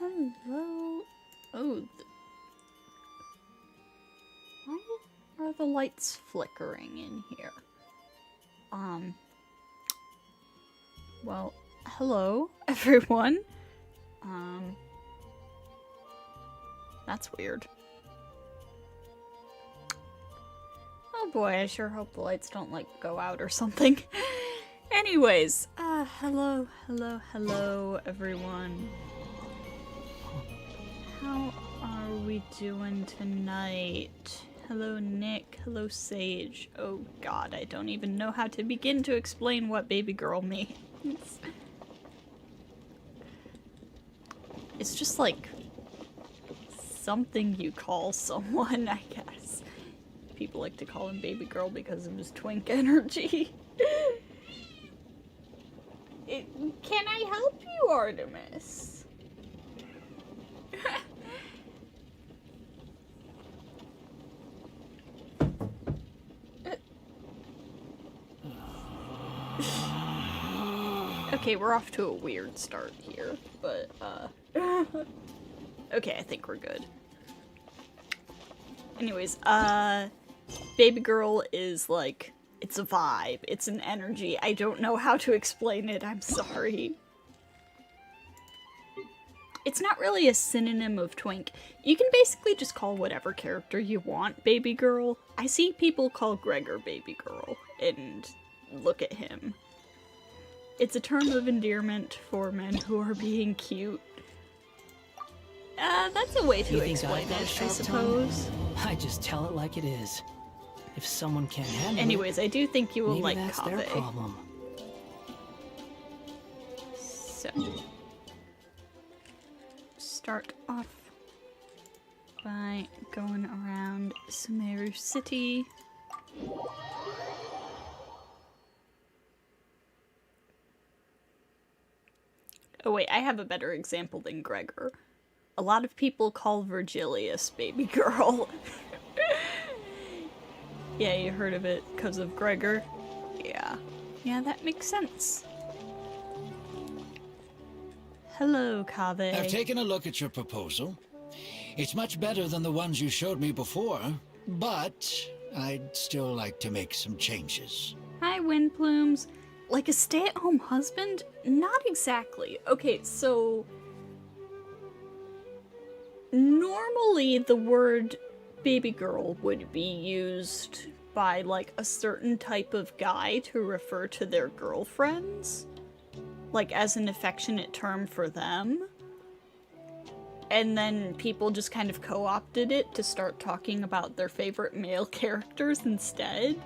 hello. Oh, why are the lights flickering in here? Well, hello, everyone. That's weird. Oh boy, I sure hope the lights don't, like, go out or something. Anyways, hello, everyone. How are we doing tonight? Hello, Nick. Hello, Sage. Oh god, I don't even know how to begin to explain what baby girl means. It's just like something you call someone, I guess. People like to call him baby girl because of his twink energy. Can I help you, Artemis? Okay, we're off to a weird start here, but, okay, I think we're good. Anyways, baby girl is, like, it's a vibe, it's an energy. I don't know how to explain it, I'm sorry. It's not really a synonym of twink. You can basically just call whatever character you want baby girl. I see people call Gregor baby girl, and look at him. It's a term of endearment for men who are being cute. That's a way to explain it, I suppose. I just tell it like it is. If someone can't handle Anyways, I do think you will like that's Kaveh. their problem. So, start off by going around Sumeru City. Oh wait, I have a better example than Gregor. A lot of people call Virgilius baby girl. Yeah, you heard of it because of Gregor. Yeah. Yeah, that makes sense. Hello, Kaveh. I've taken a look at your proposal. It's much better than the ones you showed me before, but I'd still like to make some changes. Hi, Wind Plumes. Like a stay-at-home husband? Not exactly. Okay, so normally the word baby girl would be used by like a certain type of guy to refer to their girlfriends, like as an affectionate term for them. And then people just kind of co-opted it to start talking about their favorite male characters instead.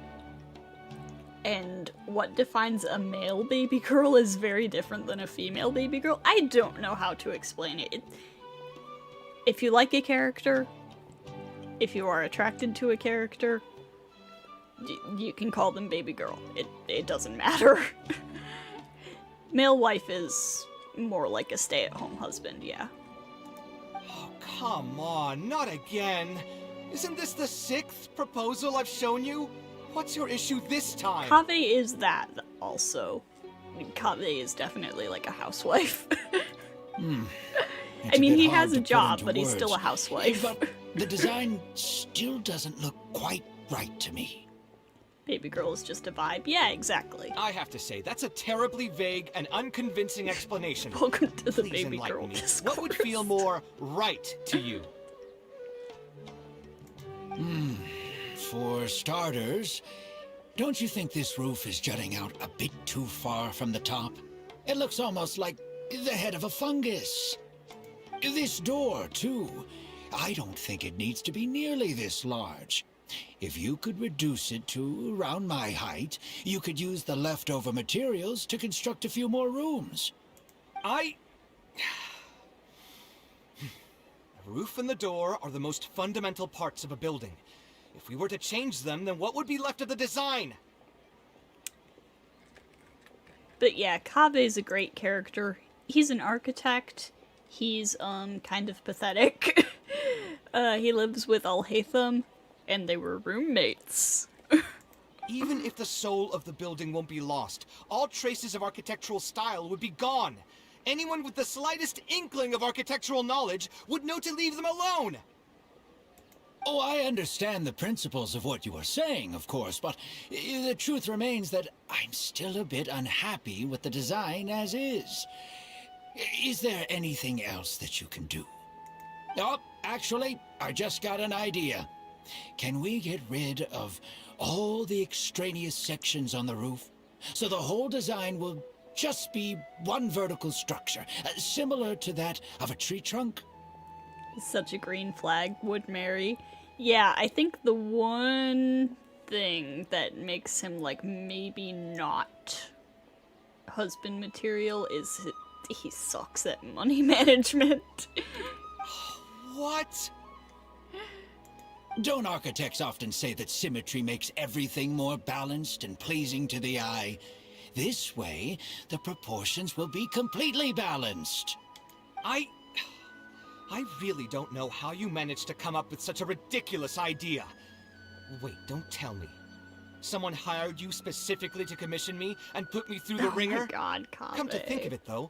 And what defines a male baby girl is very different than a female baby girl. I don't know how to explain it. If you like a character, if you are attracted to a character, you can call them baby girl. It doesn't matter. Male wife is more like a stay-at-home husband, yeah. Oh, come on, not again. Isn't this the 6th proposal I've shown you? What's your issue this time? Kaveh is that, also. I mean, Kaveh is definitely like a housewife. I mean, he has a job, but he's still a housewife. But the design still doesn't look quite right to me. Baby girl is just a vibe. Yeah, exactly. I have to say, that's a terribly vague and unconvincing explanation. Welcome to the Please baby enlighten girl me. discourse. What would feel more right to you? For starters, don't you think this roof is jutting out a bit too far from the top? It looks almost like the head of a fungus. This door, too. I don't think it needs to be nearly this large. If you could reduce it to around my height, you could use the leftover materials to construct a few more rooms. The roof and the door are the most fundamental parts of a building. If we were to change them, then what would be left of the design? But yeah, Kaveh is a great character. He's an architect. He's, kind of pathetic. He lives with Al-Haytham, and they were roommates. Even if the soul of the building won't be lost, all traces of architectural style would be gone. Anyone with the slightest inkling of architectural knowledge would know to leave them alone! Oh, I understand the principles of what you are saying, of course, but the truth remains that I'm still a bit unhappy with the design as is. Is there anything else that you can do? Oh, actually, I just got an idea. Can we get rid of all the extraneous sections on the roof, so the whole design will just be one vertical structure, similar to that of a tree trunk? Such a green flag would marry. Yeah, I think the one thing that makes him, like, maybe not husband material is he sucks at money management. What? Don't architects often say that symmetry makes everything more balanced and pleasing to the eye? This way, the proportions will be completely balanced. I really don't know how you managed to come up with such a ridiculous idea. Wait, don't tell me. Someone hired you specifically to commission me and put me through the ringer? Oh my god, Kaveh. Come to think of it, though,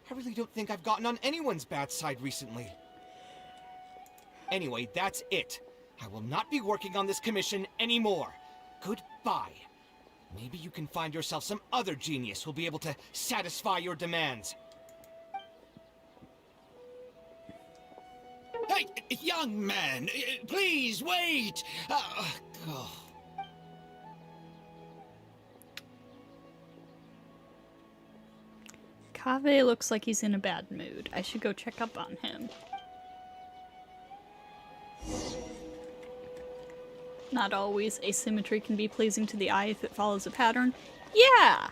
I really don't think I've gotten on anyone's bad side recently. Anyway, that's it. I will not be working on this commission anymore. Goodbye. Maybe you can find yourself some other genius who'll be able to satisfy your demands. Hey, young man, please wait! Oh. Kaveh looks like he's in a bad mood. I should go check up on him. Not always. Asymmetry can be pleasing to the eye if it follows a pattern. Yeah!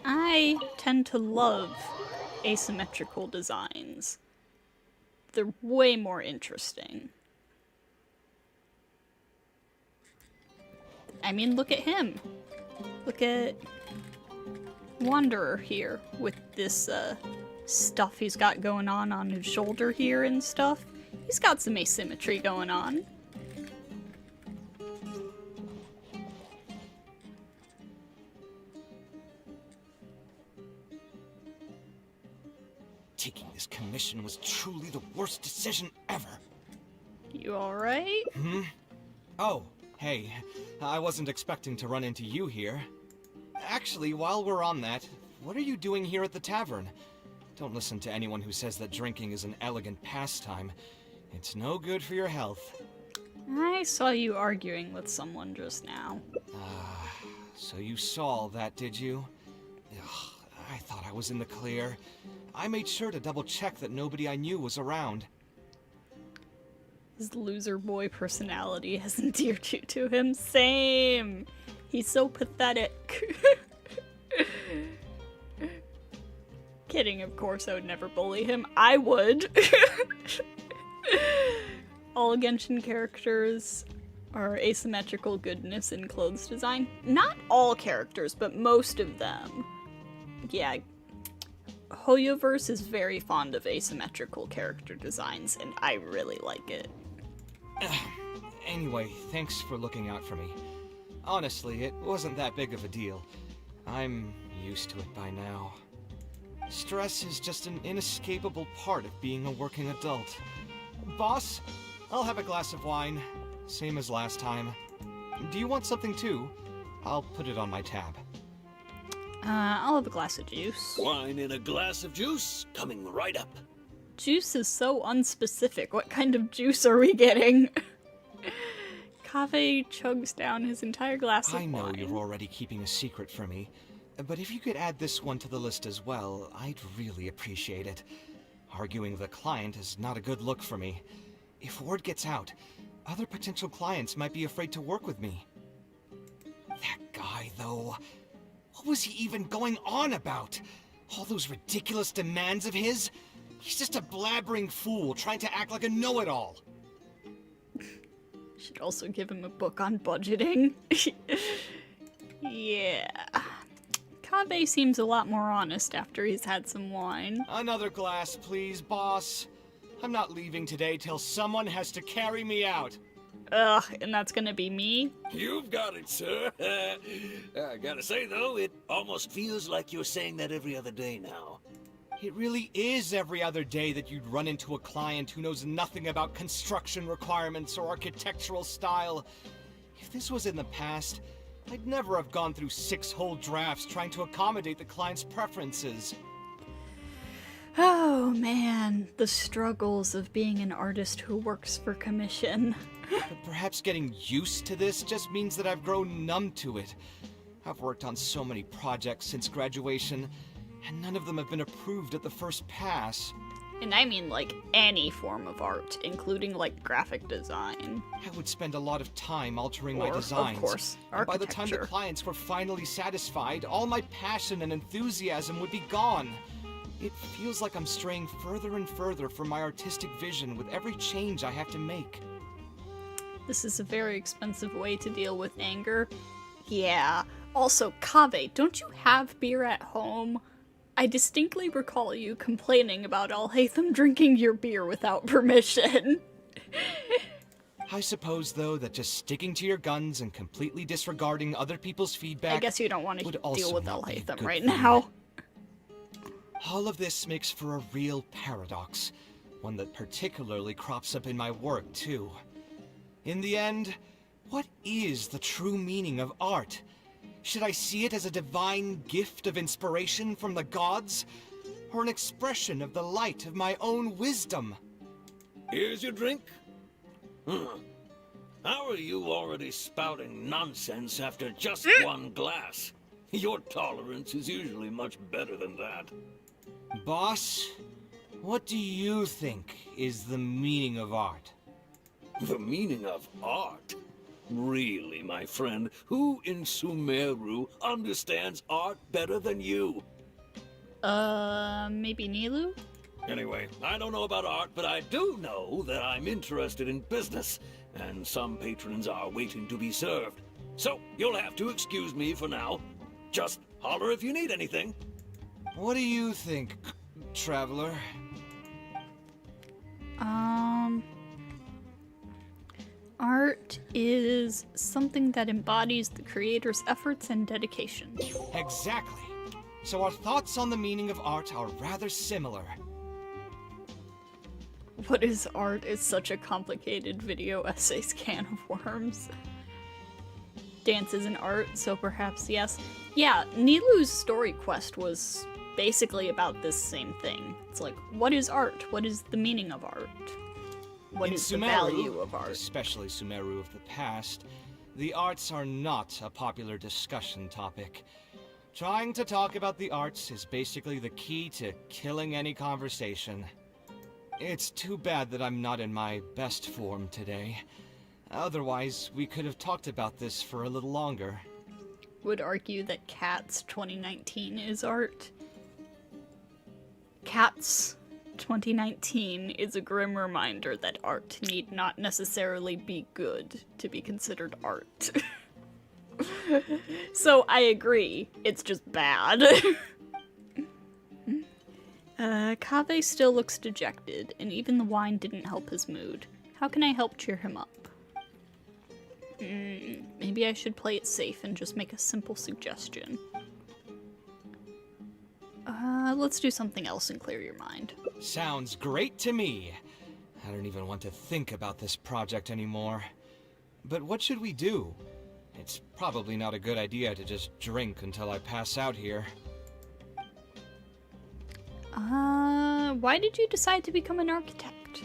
I tend to love asymmetrical designs. They're way more interesting. I mean, look at him. Look at Wanderer here with this stuff he's got going on his shoulder here and stuff. He's got some asymmetry going on. Taking this commission was truly the worst decision ever. You alright? Oh, hey, I wasn't expecting to run into you here. Actually, while we're on that, what are you doing here at the tavern? Don't listen to anyone who says that drinking is an elegant pastime. It's no good for your health. I saw you arguing with someone just now. So you saw all that, did you? Ugh, I thought I was in the clear. I made sure to double check that nobody I knew was around. His loser boy personality has endeared you to him. Same! He's so pathetic. Kidding, of course, I would never bully him. I would! All Genshin characters are asymmetrical goodness in clothes design. Not all characters, but most of them. Yeah, Hoyoverse is very fond of asymmetrical character designs, and I really like it. Anyway, thanks for looking out for me. Honestly, it wasn't that big of a deal. I'm used to it by now. Stress is just an inescapable part of being a working adult. Boss, I'll have a glass of wine, same as last time. Do you want something too? I'll put it on my tab. I'll have a glass of juice. Wine in a glass of juice, coming right up. Juice is so unspecific. What kind of juice are we getting? Kaveh chugs down his entire glass of wine. I know you're already keeping a secret from me, but if you could add this one to the list as well, I'd really appreciate it. Arguing with a client is not a good look for me. If word gets out, other potential clients might be afraid to work with me. That guy, though. What was he even going on about? All those ridiculous demands of his? He's just a blabbering fool trying to act like a know-it-all. Should also give him a book on budgeting. Yeah. Kaveh seems a lot more honest after he's had some wine. Another glass, please, boss. I'm not leaving today till someone has to carry me out. Ugh, and that's gonna be me? You've got it, sir. I gotta say, though, it almost feels like you're saying that every other day now. It really is every other day that you'd run into a client who knows nothing about construction requirements or architectural style. If this was in the past, I'd never have gone through 6 whole drafts trying to accommodate the client's preferences. Oh man, the struggles of being an artist who works for commission. But perhaps getting used to this just means that I've grown numb to it. I've worked on so many projects since graduation, and none of them have been approved at the first pass. And I mean like any form of art, including like graphic design. I would spend a lot of time altering my Or, designs. of course, And by the time the architecture. clients were finally satisfied, all my passion and enthusiasm would be gone. It feels like I'm straying further and further from my artistic vision with every change I have to make. This is a very expensive way to deal with anger. Yeah. Also, Kaveh, don't you have beer at home? I distinctly recall you complaining about Alhaitham drinking your beer without permission. I suppose, though, that just sticking to your guns and completely disregarding other people's feedback I guess you don't want to would deal also with not be a Alhaitham good right thing. now. All of this makes for a real paradox, one that particularly crops up in my work, too. In the end, what is the true meaning of art? Should I see it as a divine gift of inspiration from the gods, or an expression of the light of my own wisdom? Here's your drink. How are you already spouting nonsense after just one glass? Your tolerance is usually much better than that. Boss, what do you think is the meaning of art? The meaning of art? Really, my friend, who in Sumeru understands art better than you? Maybe Nilu? Anyway, I don't know about art, but I do know that I'm interested in business, and some patrons are waiting to be served. So, you'll have to excuse me for now. Just holler if you need anything. What do you think, traveler? Art is something that embodies the creator's efforts and dedication. Exactly. So our thoughts on the meaning of art are rather similar. What is art is such a complicated video essay can of worms. Dance is an art, so perhaps yes. Yeah, Nilu's story quest was basically about this same thing. It's like, what is art? What is the meaning of art? What In is the Sumeru, value of art? especially Sumeru of the past, the arts are not a popular discussion topic. Trying to talk about the arts is basically the key to killing any conversation. It's too bad that I'm not in my best form today. Otherwise, we could have talked about this for a little longer. Would argue that Cats 2019 is art. Cats 2019 is a grim reminder that art need not necessarily be good to be considered art. So I agree, it's just bad. Kaveh still looks dejected, and even the wine didn't help his mood. How can I help cheer him up? Maybe I should play it safe and just make a simple suggestion. Let's do something else and clear your mind. Sounds great to me. I don't even want to think about this project anymore. But what should we do? It's probably not a good idea to just drink until I pass out here. Why did you decide to become an architect?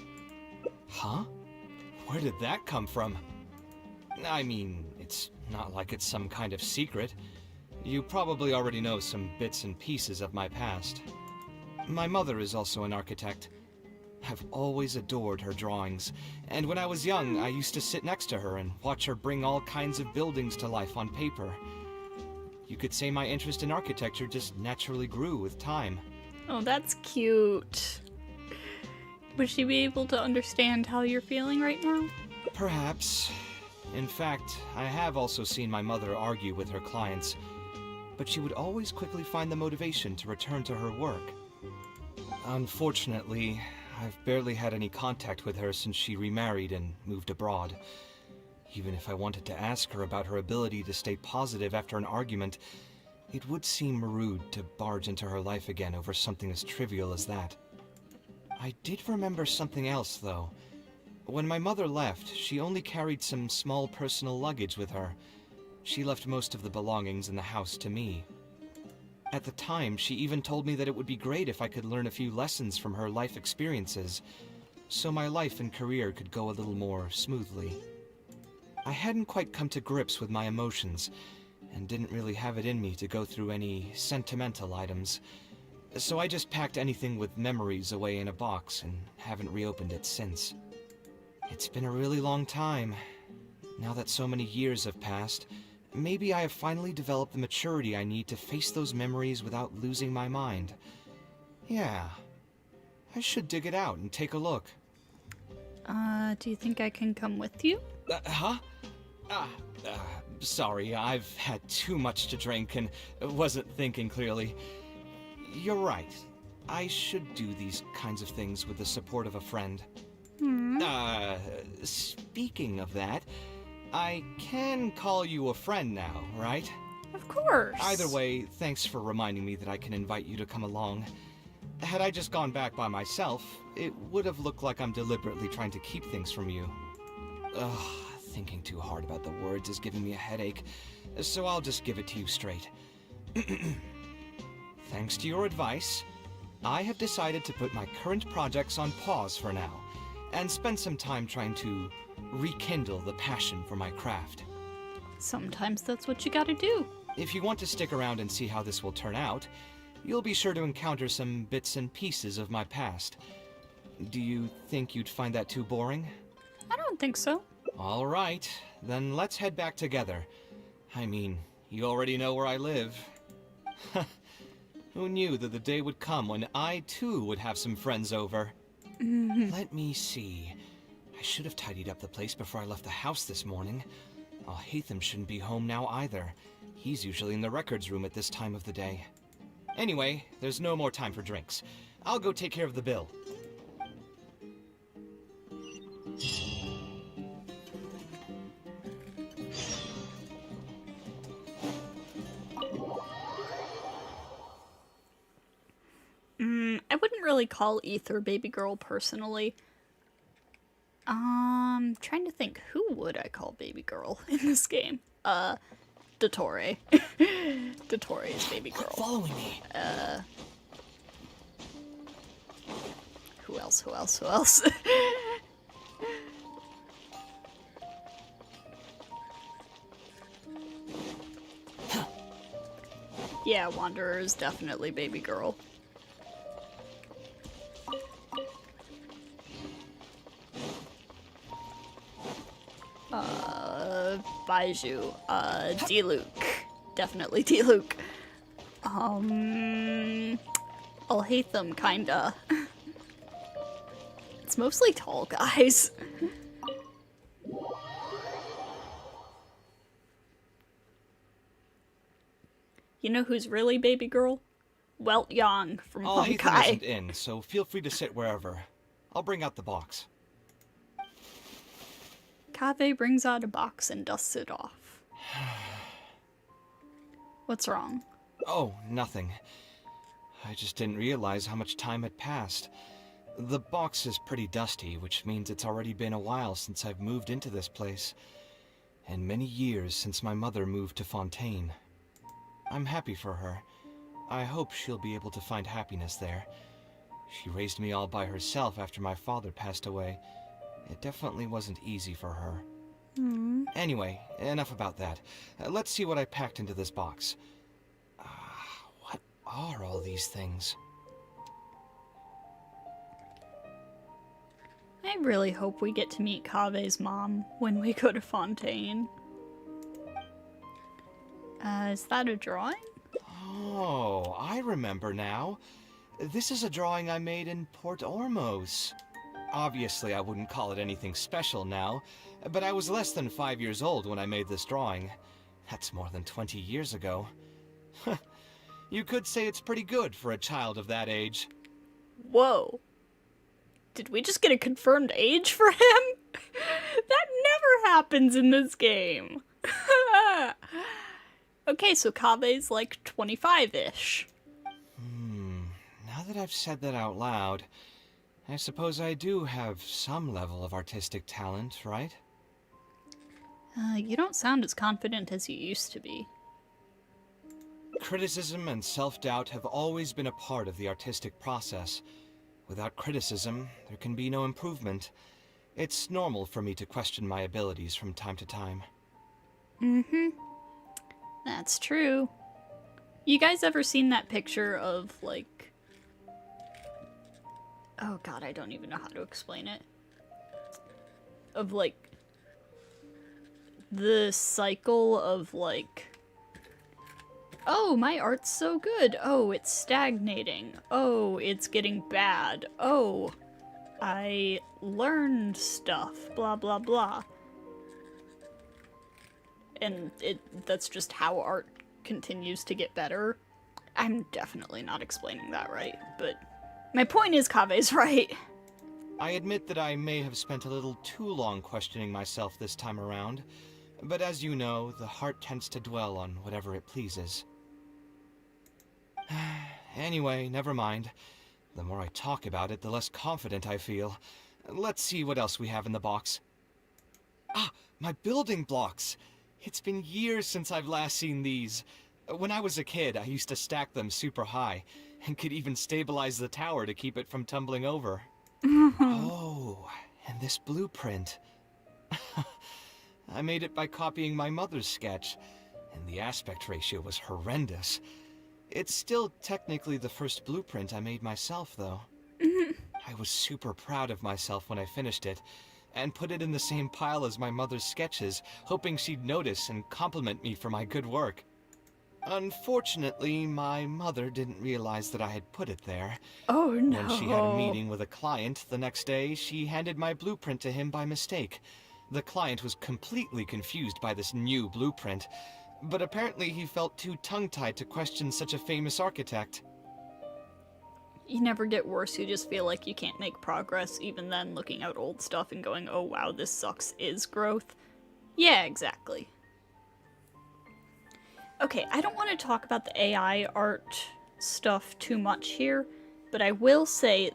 Huh? Where did that come from? I mean, it's not like it's some kind of secret. You probably already know some bits and pieces of my past. My mother is also an architect. I've always adored her drawings, and when I was young, I used to sit next to her and watch her bring all kinds of buildings to life on paper. You could say my interest in architecture just naturally grew with time. Oh, that's cute. Would she be able to understand how you're feeling right now? Perhaps. In fact, I have also seen my mother argue with her clients, but she would always quickly find the motivation to return to her work. Unfortunately, I've barely had any contact with her since she remarried and moved abroad. Even if I wanted to ask her about her ability to stay positive after an argument, it would seem rude to barge into her life again over something as trivial as that. I did remember something else, though. When my mother left, she only carried some small personal luggage with her. She left most of the belongings in the house to me. At the time, she even told me that it would be great if I could learn a few lessons from her life experiences, so my life and career could go a little more smoothly. I hadn't quite come to grips with my emotions, and didn't really have it in me to go through any sentimental items, so I just packed anything with memories away in a box and haven't reopened it since. It's been a really long time. Now that so many years have passed, maybe I have finally developed the maturity I need to face those memories without losing my mind. Yeah, I should dig it out and take a look. Do you think I can come with you? Huh? Sorry, I've had too much to drink and wasn't thinking clearly. You're right. I should do these kinds of things with the support of a friend. Speaking of that, I can call you a friend now, right? Of course. Either way, thanks for reminding me that I can invite you to come along. Had I just gone back by myself, it would have looked like I'm deliberately trying to keep things from you. Ugh, thinking too hard about the words is giving me a headache, so I'll just give it to you straight. Thanks to your advice, I have decided to put my current projects on pause for now, and spend some time trying to rekindle the passion for my craft. Sometimes that's what you gotta do. If you want to stick around and see how this will turn out, you'll be sure to encounter some bits and pieces of my past. Do you think you'd find that too boring? I don't think so. All right, then let's head back together. I mean, you already know where I live. Who knew that the day would come when I too would have some friends over? Let me see. I should have tidied up the place before I left the house this morning. Hatham shouldn't be home now either. He's usually in the records room at this time of the day. Anyway, there's no more time for drinks. I'll go take care of the bill. I wouldn't really call Ether baby girl personally. Trying to think, who would I call baby girl in this game? Dottore. Dottore is baby girl. Following me. Who else? Yeah, Wanderer is definitely baby girl. Baiju. D-Luke. Definitely D-Luke. Alhaitham, kinda. It's mostly tall guys. You know who's really baby girl? Welt Yang from Alhaitham Honkai. isn't in, so feel free to sit wherever. I'll bring out the box. Kaveh brings out a box and dusts it off. What's wrong? Oh, nothing. I just didn't realize how much time had passed. The box is pretty dusty, which means it's already been a while since I've moved into this place, and many years since my mother moved to Fontaine. I'm happy for her. I hope she'll be able to find happiness there. She raised me all by herself after my father passed away. It definitely wasn't easy for her. Anyway, enough about that. Let's see what I packed into this box. What are all these things? I really hope we get to meet Kaveh's mom when we go to Fontaine. Is that a drawing? Oh, I remember now. This is a drawing I made in Port Ormos. Obviously, I wouldn't call it anything special now, but I was less than 5 years old when I made this drawing. That's more than 20 years ago. You could say it's pretty good for a child of that age. Whoa. Did we just get a confirmed age for him? That never happens in this game. Okay, so Kave's like 25-ish. Now that I've said that out loud, I suppose I do have some level of artistic talent, right? You don't sound as confident as you used to be. Criticism and self-doubt have always been a part of the artistic process. Without criticism, there can be no improvement. It's normal for me to question my abilities from time to time. That's true. You guys ever seen that picture of, like... Oh god, I don't even know how to explain it. Of, like... the cycle of, like... Oh, my art's so good. Oh, it's stagnating. Oh, it's getting bad. Oh, I learned stuff. Blah, blah, blah. And that's just how art continues to get better. I'm definitely not explaining that right, but my point is Kave's right. I admit that I may have spent a little too long questioning myself this time around, but as you know, the heart tends to dwell on whatever it pleases. Anyway, never mind. The more I talk about it, the less confident I feel. Let's see what else we have in the box. Ah, my building blocks! It's been years since I've last seen these. When I was a kid, I used to stack them super high, and could even stabilize the tower to keep it from tumbling over. Oh, and this blueprint. I made it by copying my mother's sketch, and the aspect ratio was horrendous. It's still technically the first blueprint I made myself, though. I was super proud of myself when I finished it, and put it in the same pile as my mother's sketches, hoping she'd notice and compliment me for my good work. Unfortunately, my mother didn't realize that I had put it there. Oh no. When she had a meeting with a client the next day, she handed my blueprint to him by mistake. The client was completely confused by this new blueprint, but apparently he felt too tongue-tied to question such a famous architect. You never get worse, you just feel like you can't make progress. Even then, looking at old stuff and going, oh wow, this sucks, is growth. Yeah, exactly. Okay, I don't want to talk about the AI art stuff too much here, but I will say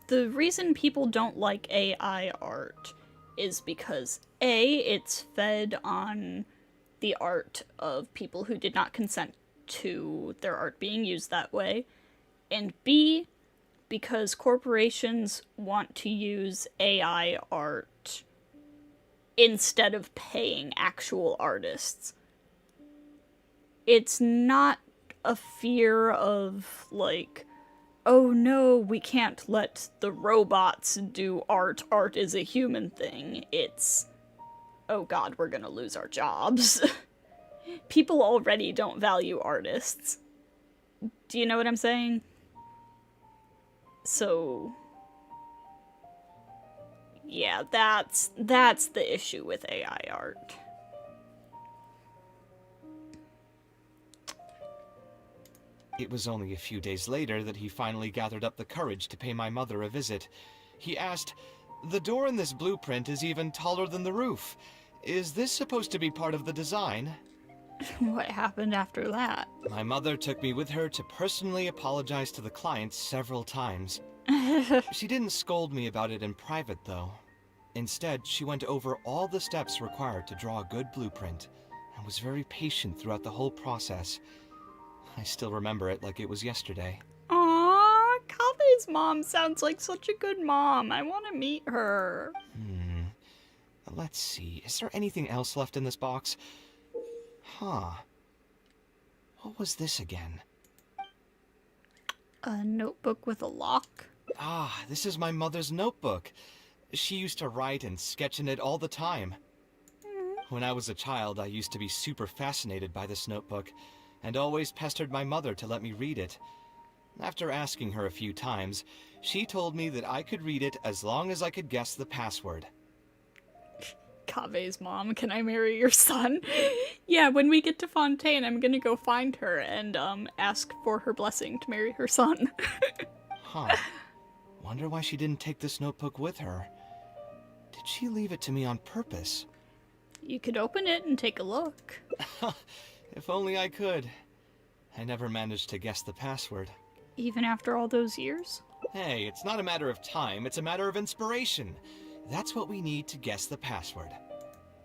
the reason people don't like AI art is because A, it's fed on the art of people who did not consent to their art being used that way, and B, because corporations want to use AI art instead of paying actual artists. It's not a fear of, like, oh no, we can't let the robots do art, art is a human thing. It's, oh god, we're gonna lose our jobs. People already don't value artists. Do you know what I'm saying? So, yeah, that's the issue with AI art. It was only a few days later that he finally gathered up the courage to pay my mother a visit. He asked, "The door in this blueprint is even taller than the roof. Is this supposed to be part of the design?" What happened after that? My mother took me with her to personally apologize to the client several times. She didn't scold me about it in private, though. Instead, she went over all the steps required to draw a good blueprint, and was very patient throughout the whole process. I still remember it like it was yesterday. Aww, Kave's mom sounds like such a good mom. I want to meet her. Let's see, is there anything else left in this box? Huh. What was this again? A notebook with a lock? Ah, this is my mother's notebook. She used to write and sketch in it all the time. When I was a child, I used to be super fascinated by this notebook, and always pestered my mother to let me read it. After asking her a few times, she told me that I could read it as long as I could guess the password. Kave's mom, can I marry your son? Yeah, when we get to Fontaine, I'm gonna go find her and ask for her blessing to marry her son. Huh. Wonder why she didn't take this notebook with her. Did could she leave it to me on purpose? You could open it and take a look. If only I could. I never managed to guess the password. Even after all those years? Hey, it's not a matter of time, it's a matter of inspiration. That's what we need to guess the password.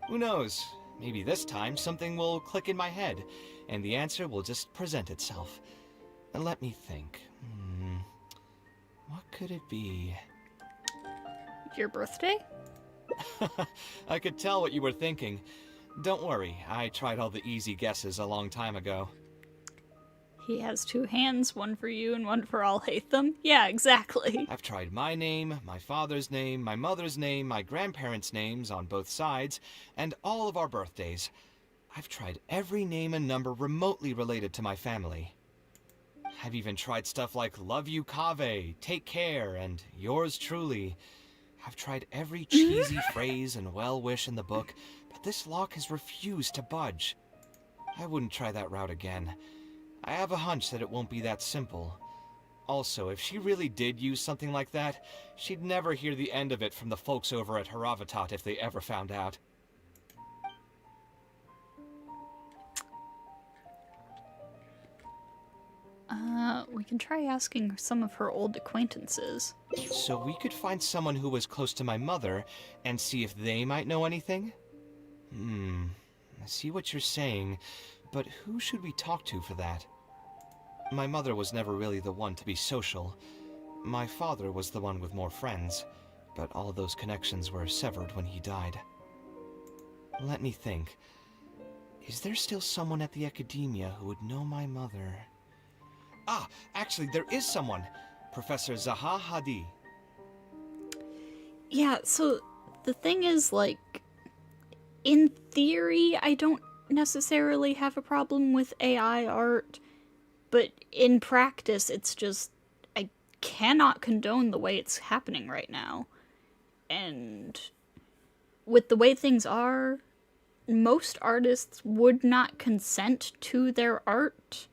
Who knows? Maybe this time something will click in my head, and the answer will just present itself. Let me think. What could it be? Your birthday? I could tell what you were thinking. Don't worry, I tried all the easy guesses a long time ago. He has two hands, one for you and one for all Hatham. Yeah, exactly. I've tried my name, my father's name, my mother's name, my grandparents' names on both sides, and all of our birthdays. I've tried every name and number remotely related to my family. I've even tried stuff like Love You Kaveh, Take Care, and Yours Truly. I've tried every cheesy phrase and well-wish in the book, but this lock has refused to budge. I wouldn't try that route again. I have a hunch that it won't be that simple. Also, if she really did use something like that, she'd never hear the end of it from the folks over at Haravatat if they ever found out. We can try asking some of her old acquaintances. So we could find someone who was close to my mother and see if they might know anything? I see what you're saying, but who should we talk to for that? My mother was never really the one to be social. My father was the one with more friends, but all those connections were severed when he died. Let me think. Is there still someone at the academia who would know my mother? Ah, actually, there is someone. Professor Zaha Hadi. Yeah, so the thing is, like, in theory, I don't necessarily have a problem with AI art, but in practice, it's just, I cannot condone the way it's happening right now. And with the way things are, most artists would not consent to their art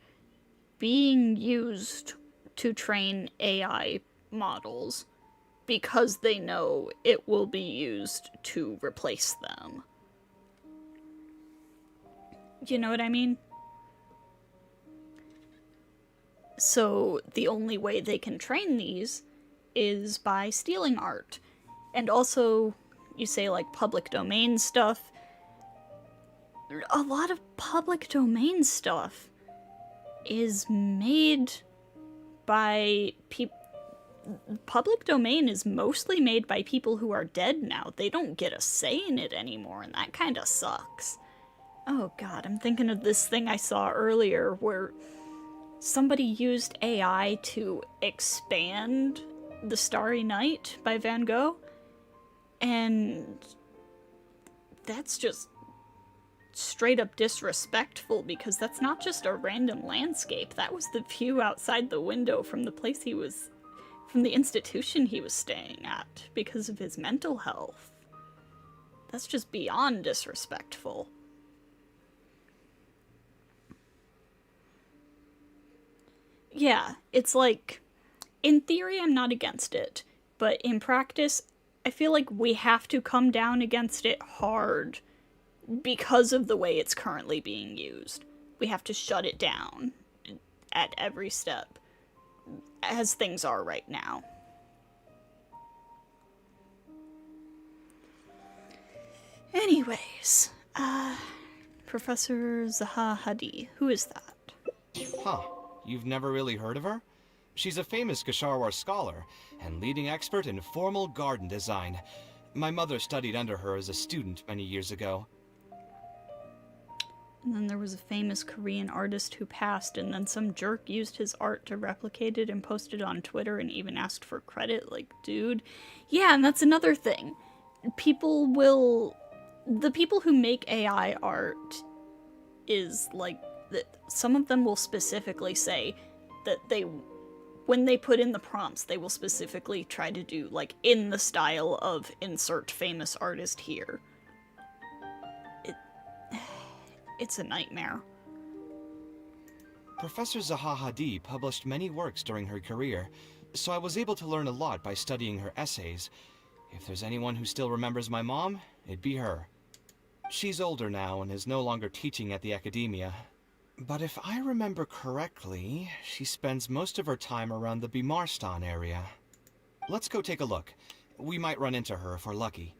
being used to train AI models because they know it will be used to replace them. You know what I mean? So the only way they can train these is by stealing art. And also, you say like public domain stuff. A lot of public domain stuff is made by people. Public domain is mostly made by people who are dead now. They don't get a say in it anymore, and that kind of sucks. Oh god, I'm thinking of this thing I saw earlier where somebody used AI to expand The Starry Night by Van Gogh, and that's just straight up disrespectful because that's not just a random landscape. That was the view outside the window from the place he was, from the institution he was staying at because of his mental health. That's just beyond disrespectful. Yeah, it's like, in theory I'm not against it, but in practice I feel like we have to come down against it hard because of the way it's currently being used. We have to shut it down at every step, as things are right now. Anyways, Professor Zaha Hadi, who is that? Huh, you've never really heard of her? She's a famous Gasharwar scholar and leading expert in formal garden design. My mother studied under her as a student many years ago. And then there was a famous Korean artist who passed, and then some jerk used his art to replicate it and posted it on Twitter and even asked for credit. Like, dude. Yeah, and that's another thing. The people who make AI art is, like, some of them will specifically say that when they put in the prompts, they will specifically try to do, like, in the style of insert famous artist here. It's a nightmare. Professor Zaha Hadi published many works during her career, so I was able to learn a lot by studying her essays. If there's anyone who still remembers my mom, it'd be her. She's older now and is no longer teaching at the academia. But if I remember correctly, she spends most of her time around the Bimarstan area. Let's go take a look. We might run into her if we're lucky.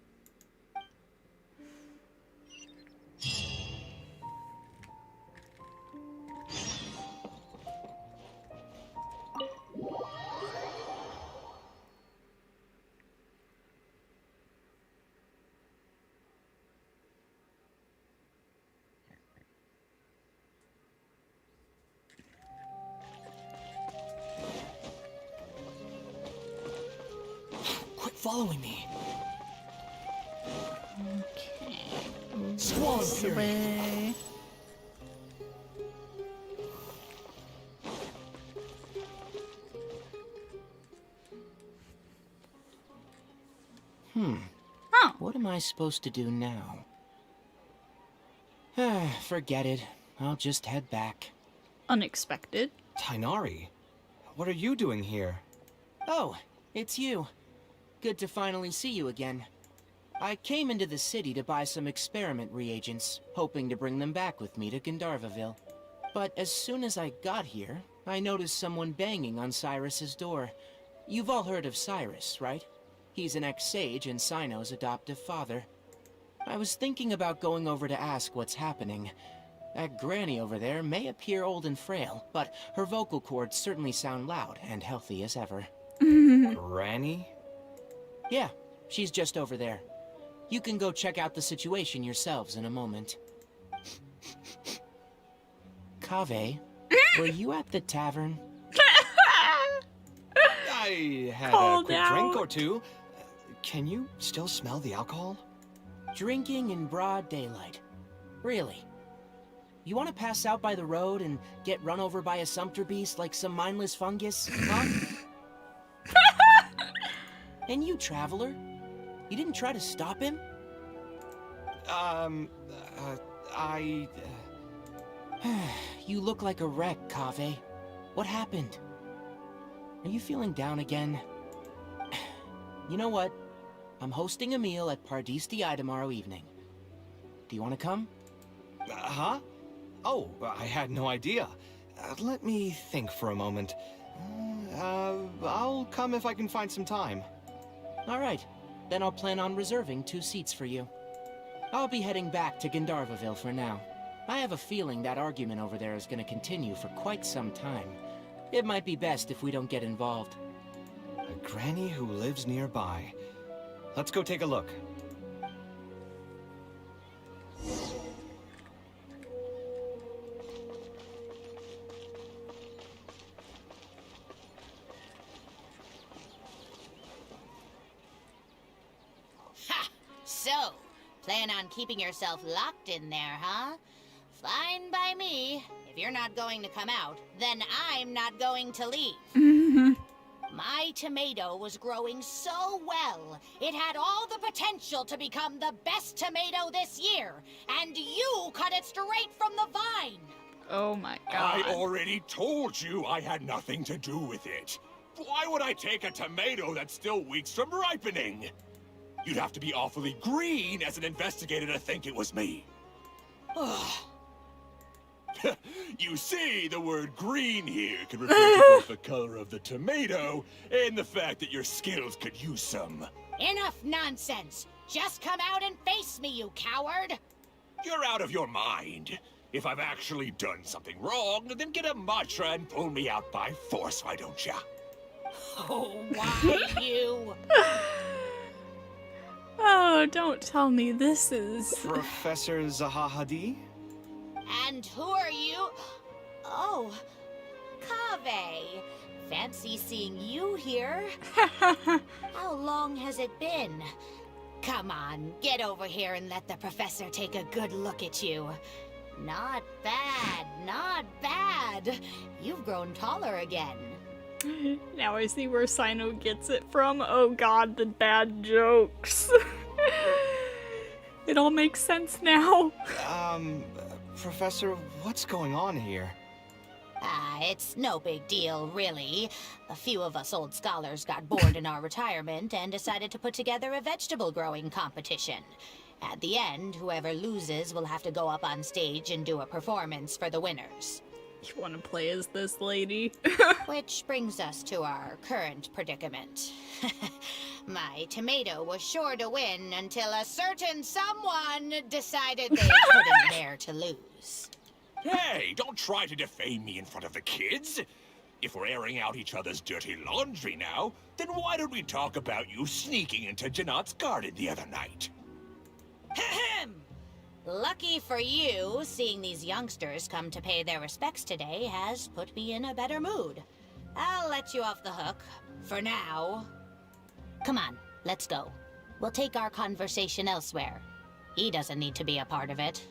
Quit following me. Okay. Squall This Fury. way. Oh, What am I supposed to do now? Forget it. I'll just head back. unexpected. Tainari, what are you doing here? Oh, it's you. Good to finally see you again. I came into the city to buy some experiment reagents, hoping to bring them back with me to Gandharvaville. But as soon as I got here, I noticed someone banging on Cyrus's door. You've all heard of Cyrus, right? He's an ex-sage and Sino's adoptive father. I was thinking about going over to ask what's happening. That granny over there may appear old and frail, but her vocal cords certainly sound loud and healthy as ever. Granny? Yeah, she's just over there. You can go check out the situation yourselves in a moment. Kaveh, were you at the tavern? I had Called a quick drink out. or two. Can you still smell the alcohol? Drinking in broad daylight. Really? You want to pass out by the road and get run over by a sumpter beast like some mindless fungus, huh? And you, traveler? You didn't try to stop him? I... You look like a wreck, Kaveh. What happened? Are you feeling down again? You know what? I'm hosting a meal at Pardistii tomorrow evening. Do you want to come? Huh? Oh, I had no idea. Let me think for a moment. I'll come if I can find some time. All right. Then I'll plan on reserving 2 seats for you. I'll be heading back to Gandharvaville for now. I have a feeling that argument over there is going to continue for quite some time. It might be best if we don't get involved. A granny who lives nearby. Let's go take a look. Ha! So, plan on keeping yourself locked in there, huh? Fine by me. If you're not going to come out, then I'm not going to leave. My tomato was growing so well, it had all the potential to become the best tomato this year, and you cut it straight from the vine. Oh my I god. already told you I had nothing to do with it. Why would I take a tomato that's still weeks from ripening? You'd have to be awfully green as an investigator to think it was me. You see, the word green here could refer to both the color of the tomato and the fact that your skills could use some. Enough nonsense. Just come out and face me, you coward. You're out of your mind. If I've actually done something wrong, then get a mantra and pull me out by force, why don't ya? Oh, why you? Oh, don't tell me this is... Professor Zahahadi? And who are you? Oh, Kaveh. Fancy seeing you here. How long has it been? Come on, get over here and let the professor take a good look at you. Not bad, not bad. You've grown taller again. Now I see where Sino gets it from. Oh god, the bad jokes. It all makes sense now. Professor, what's going on here? it's no big deal, really. A few of us old scholars got bored in our retirement and decided to put together a vegetable growing competition. At the end, whoever loses will have to go up on stage and do a performance for the winners. You want to play as this lady? Which brings us to our current predicament. My tomato was sure to win until a certain someone decided they couldn't bear to lose. Hey, don't try to defame me in front of the kids. If we're airing out each other's dirty laundry now, then why don't we talk about you sneaking into Janat's garden the other night? Ahem. Lucky for you, seeing these youngsters come to pay their respects today has put me in a better mood. I'll let you off the hook, for now. Come on, let's go. We'll take our conversation elsewhere. He doesn't need to be a part of it.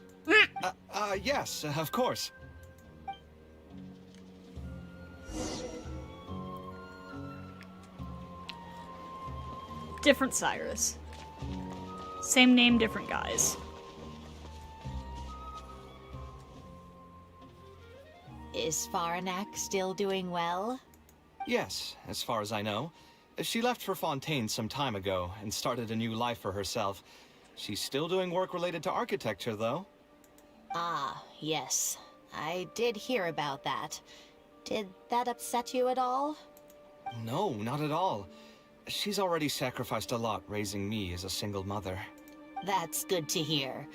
Yes, of course. Different Cyrus. Same name, different guys. Is Faranak still doing well? Yes, as far as I know. She left for Fontaine some time ago and started a new life for herself. She's still doing work related to architecture, though. Ah, yes. I did hear about that. Did that upset you at all? No, not at all. She's already sacrificed a lot raising me as a single mother. That's good to hear.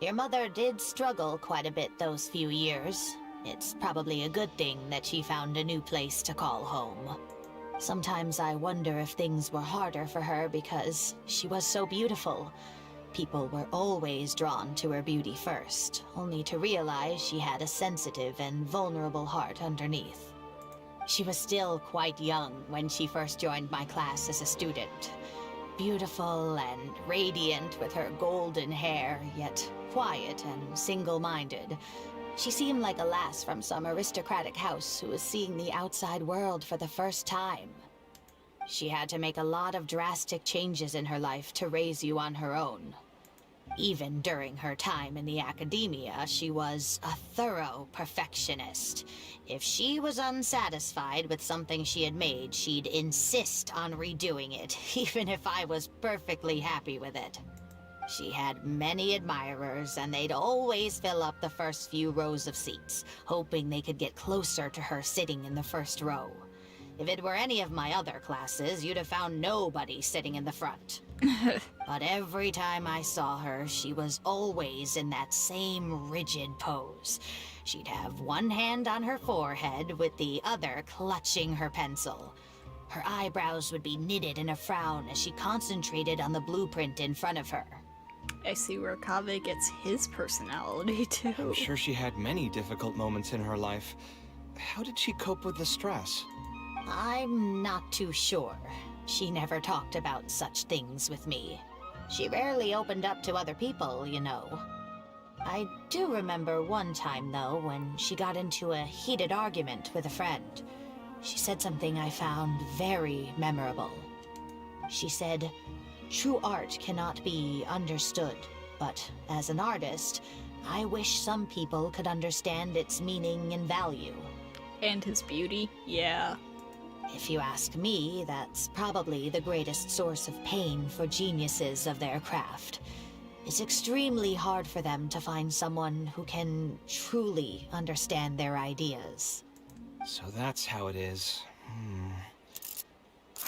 Your mother did struggle quite a bit those few years. It's probably a good thing that she found a new place to call home. Sometimes I wonder if things were harder for her because she was so beautiful. People were always drawn to her beauty first, only to realize she had a sensitive and vulnerable heart underneath. She was still quite young when she first joined my class as a student. Beautiful and radiant with her golden hair, yet quiet and single-minded. She seemed like a lass from some aristocratic house who was seeing the outside world for the first time. She had to make a lot of drastic changes in her life to raise you on her own. Even during her time in the academia, she was a thorough perfectionist. If she was unsatisfied with something she had made, she'd insist on redoing it, even if I was perfectly happy with it. She had many admirers, and they'd always fill up the first few rows of seats, hoping they could get closer to her sitting in the first row. If it were any of my other classes, you'd have found nobody sitting in the front. But every time I saw her, she was always in that same rigid pose. She'd have one hand on her forehead with the other clutching her pencil. Her eyebrows would be knitted in a frown as she concentrated on the blueprint in front of her. I see where Kaveh gets his personality, too. I'm sure she had many difficult moments in her life. How did she cope with the stress? I'm not too sure. She never talked about such things with me. She rarely opened up to other people, you know. I do remember one time, though, when she got into a heated argument with a friend. She said something I found very memorable. She said, "True art cannot be understood, but as an artist, I wish some people could understand its meaning and value." And his beauty, yeah. If you ask me, that's probably the greatest source of pain for geniuses of their craft. It's extremely hard for them to find someone who can truly understand their ideas. So that's how it is.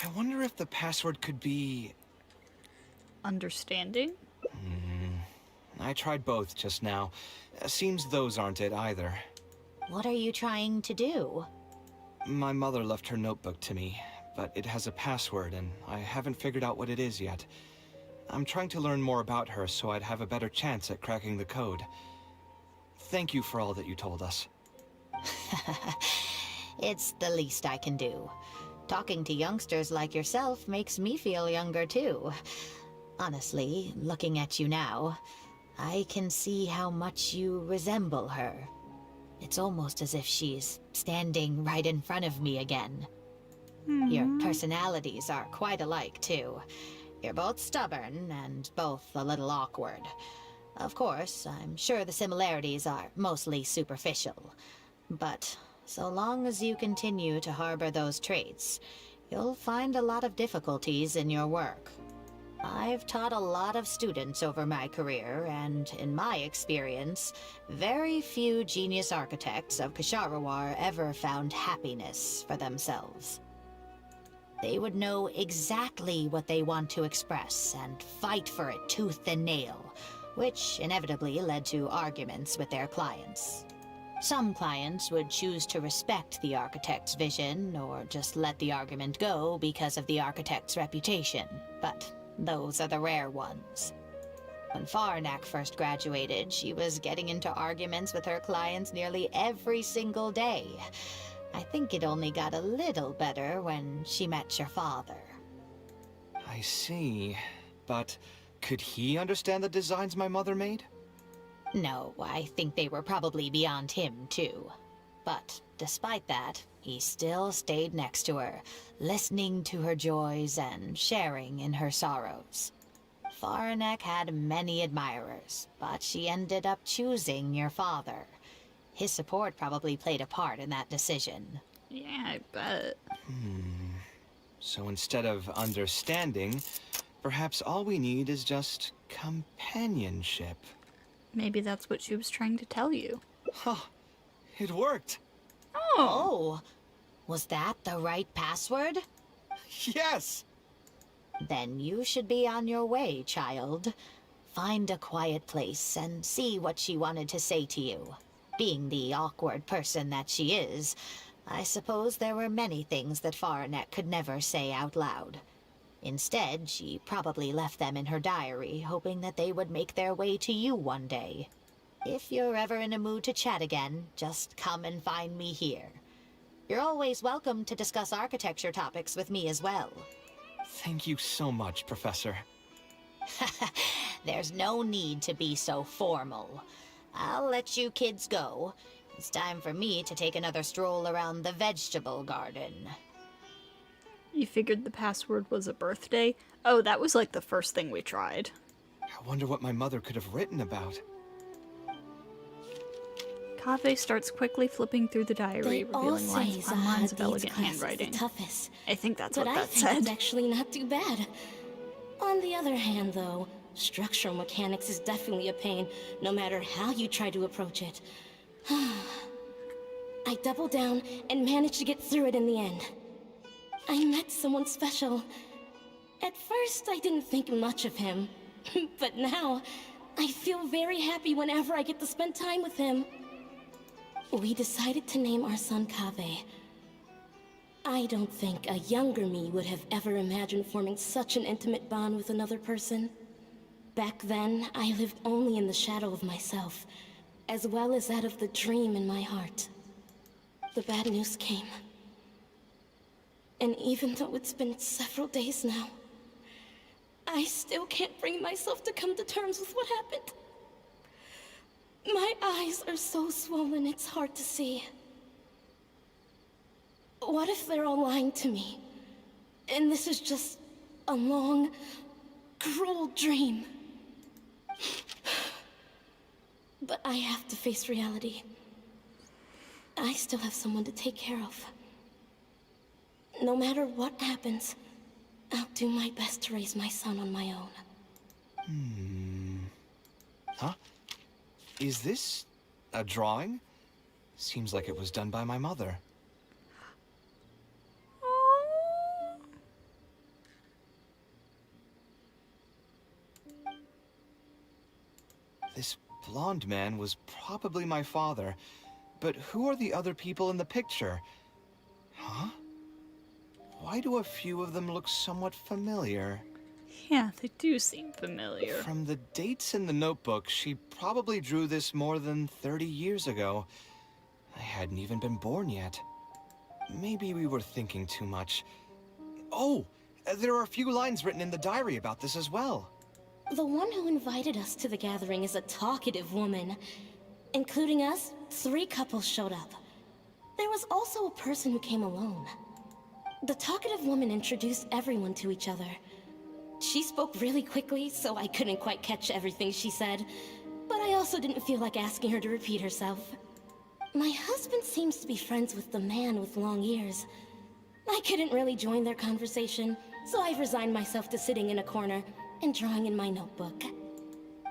I wonder if the password could be... Understanding? I tried both just now. Seems those aren't it either. What are you trying to do? My mother left her notebook to me, but it has a password and I haven't figured out what it is yet. I'm trying to learn more about her so I'd have a better chance at cracking the code. Thank you for all that you told us. It's the least I can do. Talking to youngsters like yourself makes me feel younger too. Honestly, looking at you now, I can see how much you resemble her. It's almost as if she's standing right in front of me again. Your personalities are quite alike, too. You're both stubborn and both a little awkward. Of course, I'm sure the similarities are mostly superficial. But So long as you continue to harbor those traits, you'll find a lot of difficulties in your work. I've taught a lot of students over my career, and in my experience, very few genius architects of Ksharawar ever found happiness for themselves. They would know exactly what they want to express and fight for it tooth and nail, which inevitably led to arguments with their clients. Some clients would choose to respect the architect's vision or just let the argument go because of the architect's reputation, but those are the rare ones. When Faranak first graduated, she was getting into arguments with her clients nearly every single day. I think it only got a little better when she met your father. I see. But could he understand the designs my mother made? No, I think they were probably beyond him, too. But despite that, he still stayed next to her, listening to her joys and sharing in her sorrows. Faranek had many admirers, but she ended up choosing your father. His support probably played a part in that decision. Yeah, I bet. So instead of understanding, perhaps all we need is just companionship. Maybe that's what she was trying to tell you. Huh. It worked. Oh, was that the right password? Yes! Then you should be on your way, child. Find a quiet place and see what she wanted to say to you. Being the awkward person that she is, I suppose there were many things that Faranek could never say out loud. Instead, she probably left them in her diary, hoping that they would make their way to you one day. If you're ever in a mood to chat again, just come and find me here. You're always welcome to discuss architecture topics with me as well. Thank you so much, Professor. There's no need to be so formal. I'll let you kids go. It's time for me to take another stroll around the vegetable garden. You figured the password was a birthday? Oh, that was like the first thing we tried. I wonder what my mother could have written about. Kaveh starts quickly flipping through the diary, They all revealing say lines upon lines of Zahra elegant class is the handwriting. toughest. I think that's But what I that think said. it's actually not too bad. On the other hand, though, structural mechanics is definitely a pain, no matter how you try to approach it. I doubled down and managed to get through it in the end. I met someone special. At first, I didn't think much of him. But now, I feel very happy whenever I get to spend time with him. We decided to name our son Kaveh. I don't think a younger me would have ever imagined forming such an intimate bond with another person. Back then, I lived only in the shadow of myself, as well as that of the dream in my heart. The bad news came. And even though it's been several days now, I still can't bring myself to come to terms with what happened. My eyes are so swollen it's hard to see. What if they're all lying to me? And this is just a long, cruel dream. But I have to face reality. I still have someone to take care of. No matter what happens, I'll do my best to raise my son on my own. Huh? Is this a drawing? Seems like it was done by my mother. This blonde man was probably my father, but who are the other people in the picture? Huh? Why do a few of them look somewhat familiar? Yeah, they do seem familiar. From the dates in the notebook, she probably drew this more than 30 years ago. I hadn't even been born yet. Maybe we were thinking too much. Oh, there are a few lines written in the diary about this as well. The one who invited us to the gathering is a talkative woman. Including us, 3 couples showed up. There was also a person who came alone. The talkative woman introduced everyone to each other. She spoke really quickly, so I couldn't quite catch everything she said. But I also didn't feel like asking her to repeat herself. My husband seems to be friends with the man with long ears. I couldn't really join their conversation, so I've resigned myself to sitting in a corner and drawing in my notebook.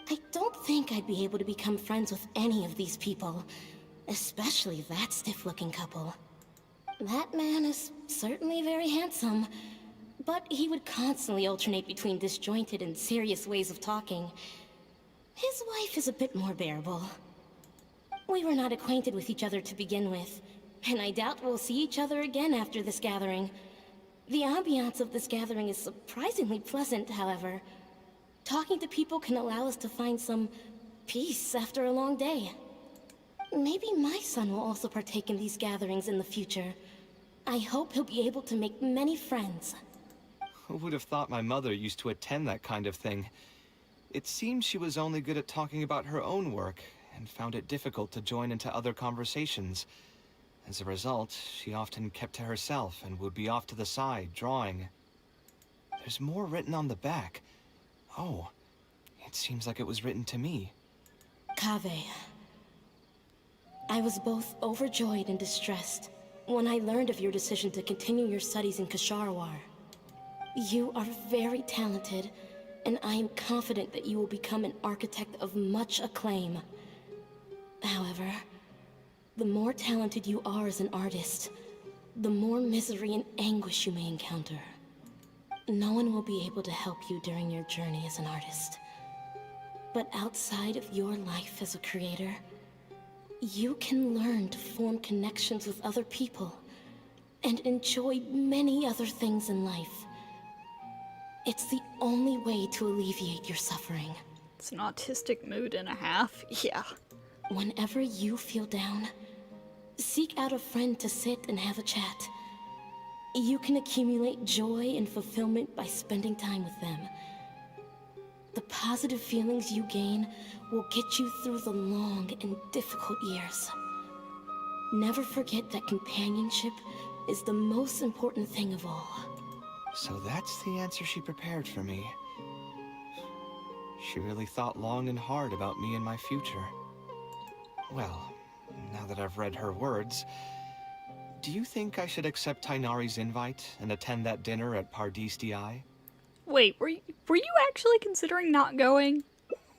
I don't think I'd be able to become friends with any of these people, especially that stiff-looking couple. That man is certainly very handsome, but he would constantly alternate between disjointed and serious ways of talking. His wife is a bit more bearable. We were not acquainted with each other to begin with, and I doubt we'll see each other again after this gathering. The ambiance of this gathering is surprisingly pleasant, however. Talking to people can allow us to find some peace after a long day. Maybe my son will also partake in these gatherings in the future. I hope he'll be able to make many friends. Who would have thought my mother used to attend that kind of thing? It seems she was only good at talking about her own work, and found it difficult to join into other conversations. As a result, she often kept to herself and would be off to the side, drawing. There's more written on the back. Oh, it seems like it was written to me. Kaveh. I was both overjoyed and distressed when I learned of your decision to continue your studies in Kasharwar. You are very talented, and I am confident that you will become an architect of much acclaim. However, the more talented you are as an artist, the more misery and anguish you may encounter. No one will be able to help you during your journey as an artist. But outside of your life as a creator, you can learn to form connections with other people and enjoy many other things in life. It's the only way to alleviate your suffering. It's an autistic mood and a half. Yeah. Whenever you feel down, seek out a friend to sit and have a chat. You can accumulate joy and fulfillment by spending time with them. The positive feelings you gain will get you through the long and difficult years. Never forget that companionship is the most important thing of all. So that's the answer she prepared for me. She really thought long and hard about me and my future. Well, now that I've read her words, do you think I should accept Tainari's invite and attend that dinner at Pardis-Di? Wait, were you actually considering not going?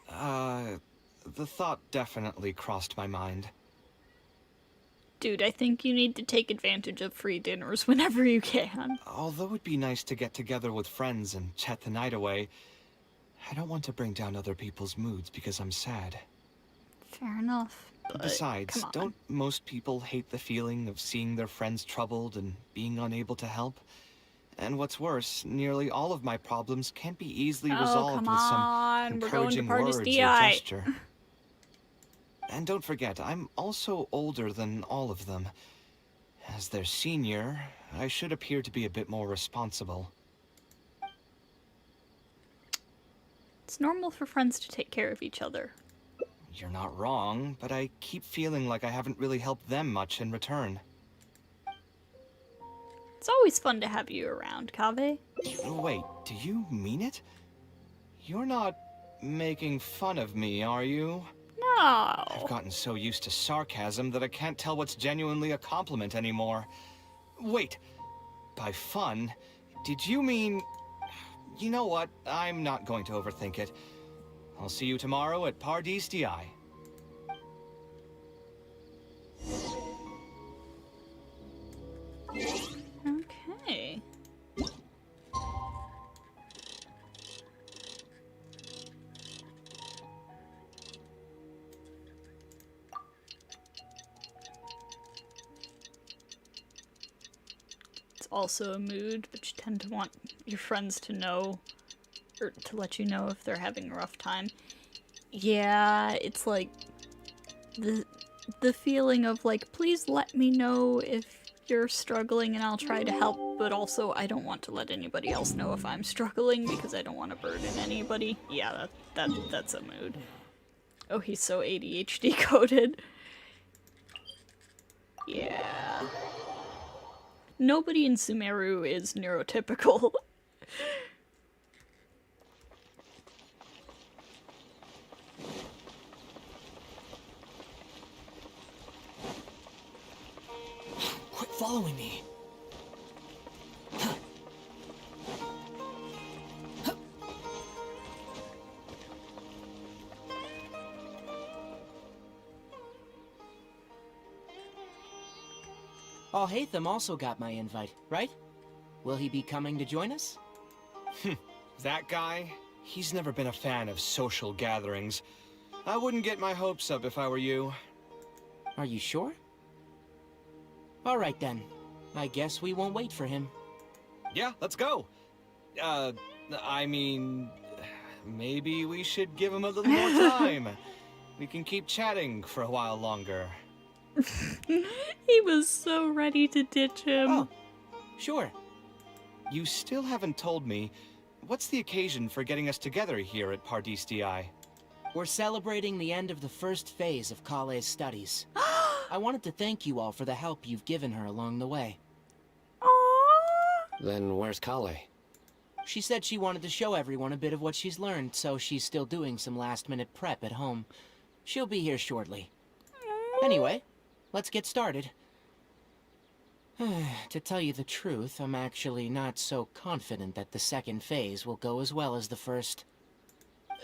The thought definitely crossed my mind. Dude, I think you need to take advantage of free dinners whenever you can. Although it'd be nice to get together with friends and chat the night away, I don't want to bring down other people's moods because I'm sad. Fair enough. But Besides, come on. don't most people hate the feeling of seeing their friends troubled and being unable to help? And what's worse, nearly all of my problems can't be easily resolved with some encouraging words or gesture. And don't forget, I'm also older than all of them. As their senior, I should appear to be a bit more responsible. It's normal for friends to take care of each other. You're not wrong, but I keep feeling like I haven't really helped them much in return. It's always fun to have you around, Kaveh. Wait, do you mean it? You're not making fun of me, are you? No. I've gotten so used to sarcasm that I can't tell what's genuinely a compliment anymore. Wait, by fun, did you mean... You know what, I'm not going to overthink it. I'll see you tomorrow at Pardis-Di. Okay. It's also a mood, but you tend to want your friends to know, or to let you know if they're having a rough time. Yeah, it's like the feeling of like, please let me know if you're struggling and I'll try to help, but also I don't want to let anybody else know if I'm struggling because I don't want to burden anybody. Yeah, that's a mood. Oh, he's so ADHD coded. Yeah. Nobody in Sumeru is neurotypical. following me. Alhaitham also got my invite, right? Will he be coming to join us? That guy? He's never been a fan of social gatherings. I wouldn't get my hopes up if I were you. Are you sure? Alright then. I guess we won't wait for him. Yeah, let's go. I mean, maybe we should give him a little more time. We can keep chatting for a while longer. He was so ready to ditch him. Oh, sure. You still haven't told me, what's the occasion for getting us together here at Pardis DI? We're celebrating the end of the first phase of Kale's studies. I wanted to thank you all for the help you've given her along the way. Aww. Then where's Kale? She said she wanted to show everyone a bit of what she's learned, so she's still doing some last-minute prep at home. She'll be here shortly. Anyway, let's get started. To tell you the truth, I'm actually not so confident that the second phase will go as well as the first.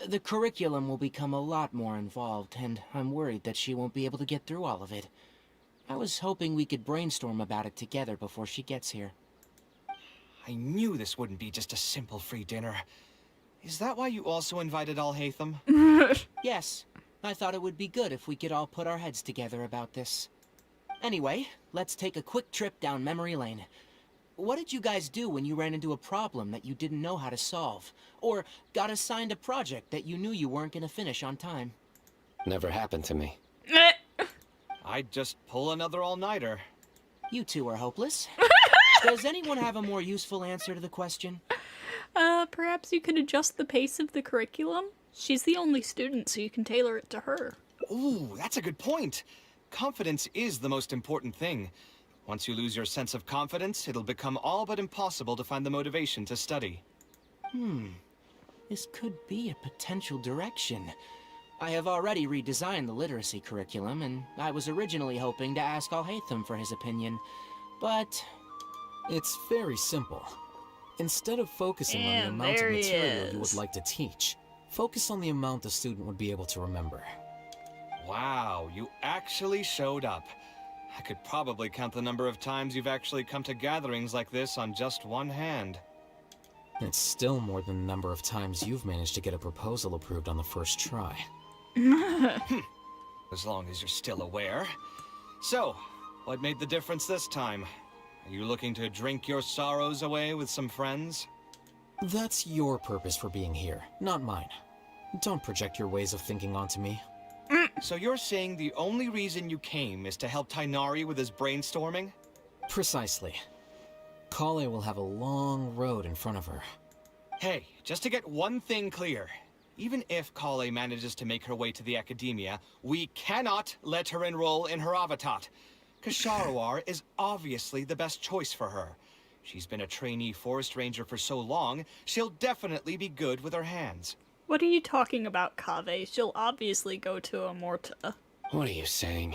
The curriculum will become a lot more involved, and I'm worried that she won't be able to get through all of it. I was hoping we could brainstorm about it together before she gets here. I knew this wouldn't be just a simple free dinner. Is that why you also invited Alhaitham? Yes, I thought it would be good if we could all put our heads together about this. Anyway, let's take a quick trip down memory lane. What did you guys do when you ran into a problem that you didn't know how to solve? Or got assigned a project that you knew you weren't going to finish on time? Never happened to me. I'd just pull another all-nighter. You two are hopeless. Does anyone have a more useful answer to the question? Perhaps you could adjust the pace of the curriculum? She's the only student, so you can tailor it to her. Ooh, that's a good point. Confidence is the most important thing. Once you lose your sense of confidence, it'll become all but impossible to find the motivation to study. This could be a potential direction. I have already redesigned the literacy curriculum, and I was originally hoping to ask Alhaitham for his opinion, but... It's very simple. Instead of focusing on the And amount of there he material you is. would like to teach, focus on the amount the student would be able to remember. Wow, you actually showed up. I could probably count the number of times you've actually come to gatherings like this on just one hand. It's still more than the number of times you've managed to get a proposal approved on the first try. As long as you're still aware. So, what made the difference this time? Are you looking to drink your sorrows away with some friends? That's your purpose for being here, not mine. Don't project your ways of thinking onto me. So you're saying the only reason you came is to help Tainari with his brainstorming? Precisely. Kale will have a long road in front of her. Hey, just to get one thing clear. Even if Kale manages to make her way to the academia, we cannot let her enroll in her Avatat. Kasharawar is obviously the best choice for her. She's been a trainee forest ranger for so long, she'll definitely be good with her hands. What are you talking about, Kaveh? She'll obviously go to Amorta. What are you saying?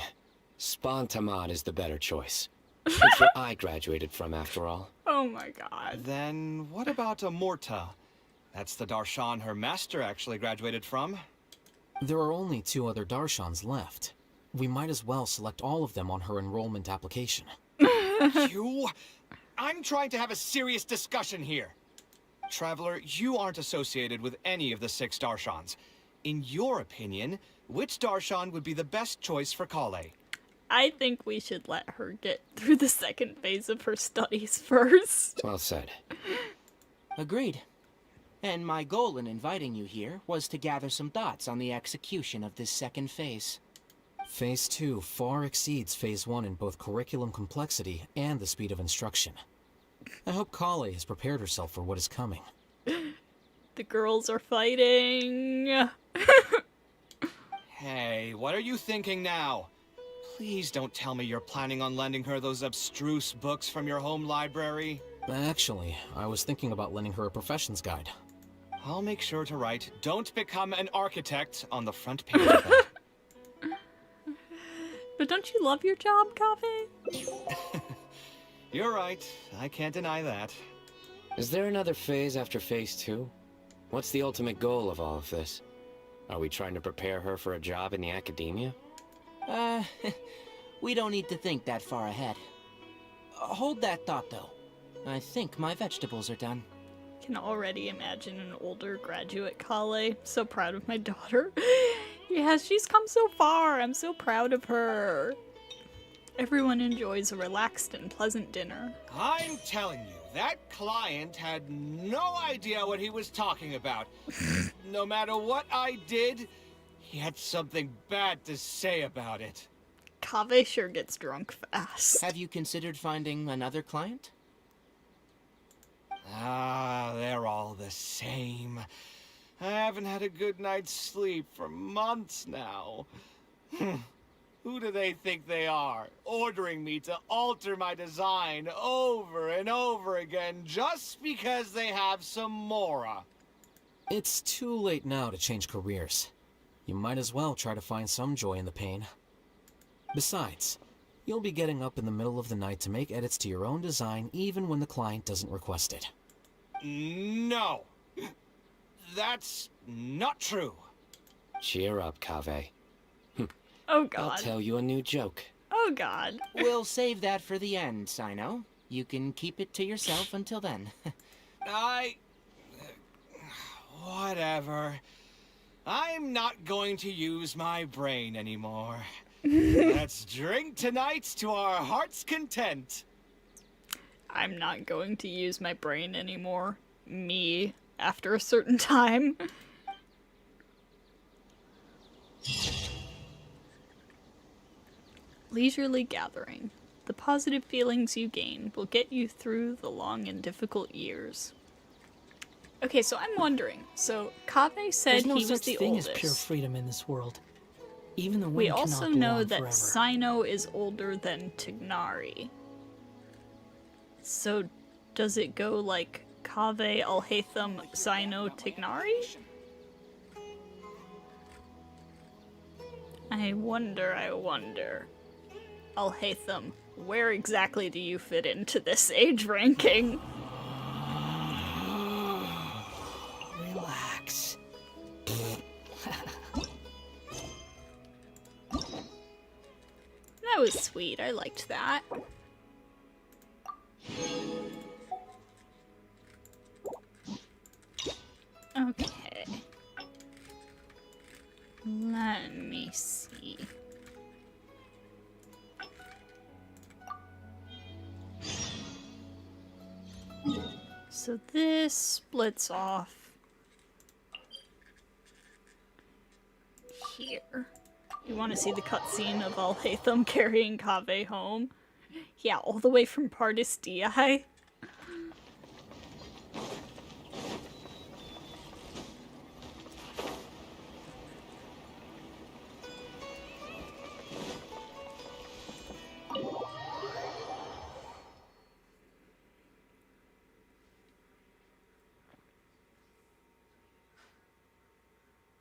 Spontamad is the better choice. It's what I graduated from, after all. Oh my god. Then what about Amorta? That's the Darshan her master actually graduated from. There are only 2 other Darshans left. We might as well select all of them on her enrollment application. I'm trying to have a serious discussion here. Traveler, you aren't associated with any of the 6 Darshans. In your opinion, which Darshan would be the best choice for Kale? I think we should let her get through the second phase of her studies first. Well said. Agreed. And my goal in inviting you here was to gather some thoughts on the execution of this second phase. Phase 2 far exceeds Phase 1 in both curriculum complexity and the speed of instruction. I hope Kale has prepared herself for what is coming. The girls are fighting. Hey, what are you thinking now? Please don't tell me you're planning on lending her those abstruse books from your home library. Actually, I was thinking about lending her a professions guide. I'll make sure to write, "Don't become an architect" on the front page of it. But don't you love your job, Kaveh? You're right. I can't deny that. Is there another phase after phase 2? What's the ultimate goal of all of this? Are we trying to prepare her for a job in the academia? We don't need to think that far ahead. Hold that thought, though. I think my vegetables are done. Can already imagine an older graduate Kale. So proud of my daughter. Yeah, she's come so far. I'm so proud of her. Everyone enjoys a relaxed and pleasant dinner. I'm telling you, that client had no idea what he was talking about. No matter what I did, he had something bad to say about it. Kaveh sure gets drunk fast. Have you considered finding another client? Ah, they're all the same. I haven't had a good night's sleep for months now. Who do they think they are, ordering me to alter my design over and over again just because they have some mora? It's too late now to change careers. You might as well try to find some joy in the pain. Besides, you'll be getting up in the middle of the night to make edits to your own design even when the client doesn't request it. No. That's not true. Cheer up, Kaveh. Oh god. I'll tell you a new joke. Oh god. We'll save that for the end, Sino. You can keep it to yourself until then. Whatever. I'm not going to use my brain anymore. Let's drink tonight to our heart's content. I'm not going to use my brain anymore. Me, after a certain time. Leisurely gathering. The positive feelings you gain will get you through the long and difficult years. Okay, so I'm wondering. So Kaveh said There's no he was such the thing oldest. as pure freedom in this world. Even the wind We cannot also blow know on that forever. Sino is older than Tignari. So does it go like Kaveh, Alhaitham, Sino, Tignari? I wonder. Alhaitham, where exactly do you fit into this age ranking? Relax. That was sweet, I liked that. Okay. Let me see. So this splits off here. You want to see the cutscene of Alhaitham carrying Kaveh home? Yeah, all the way from Pardistii.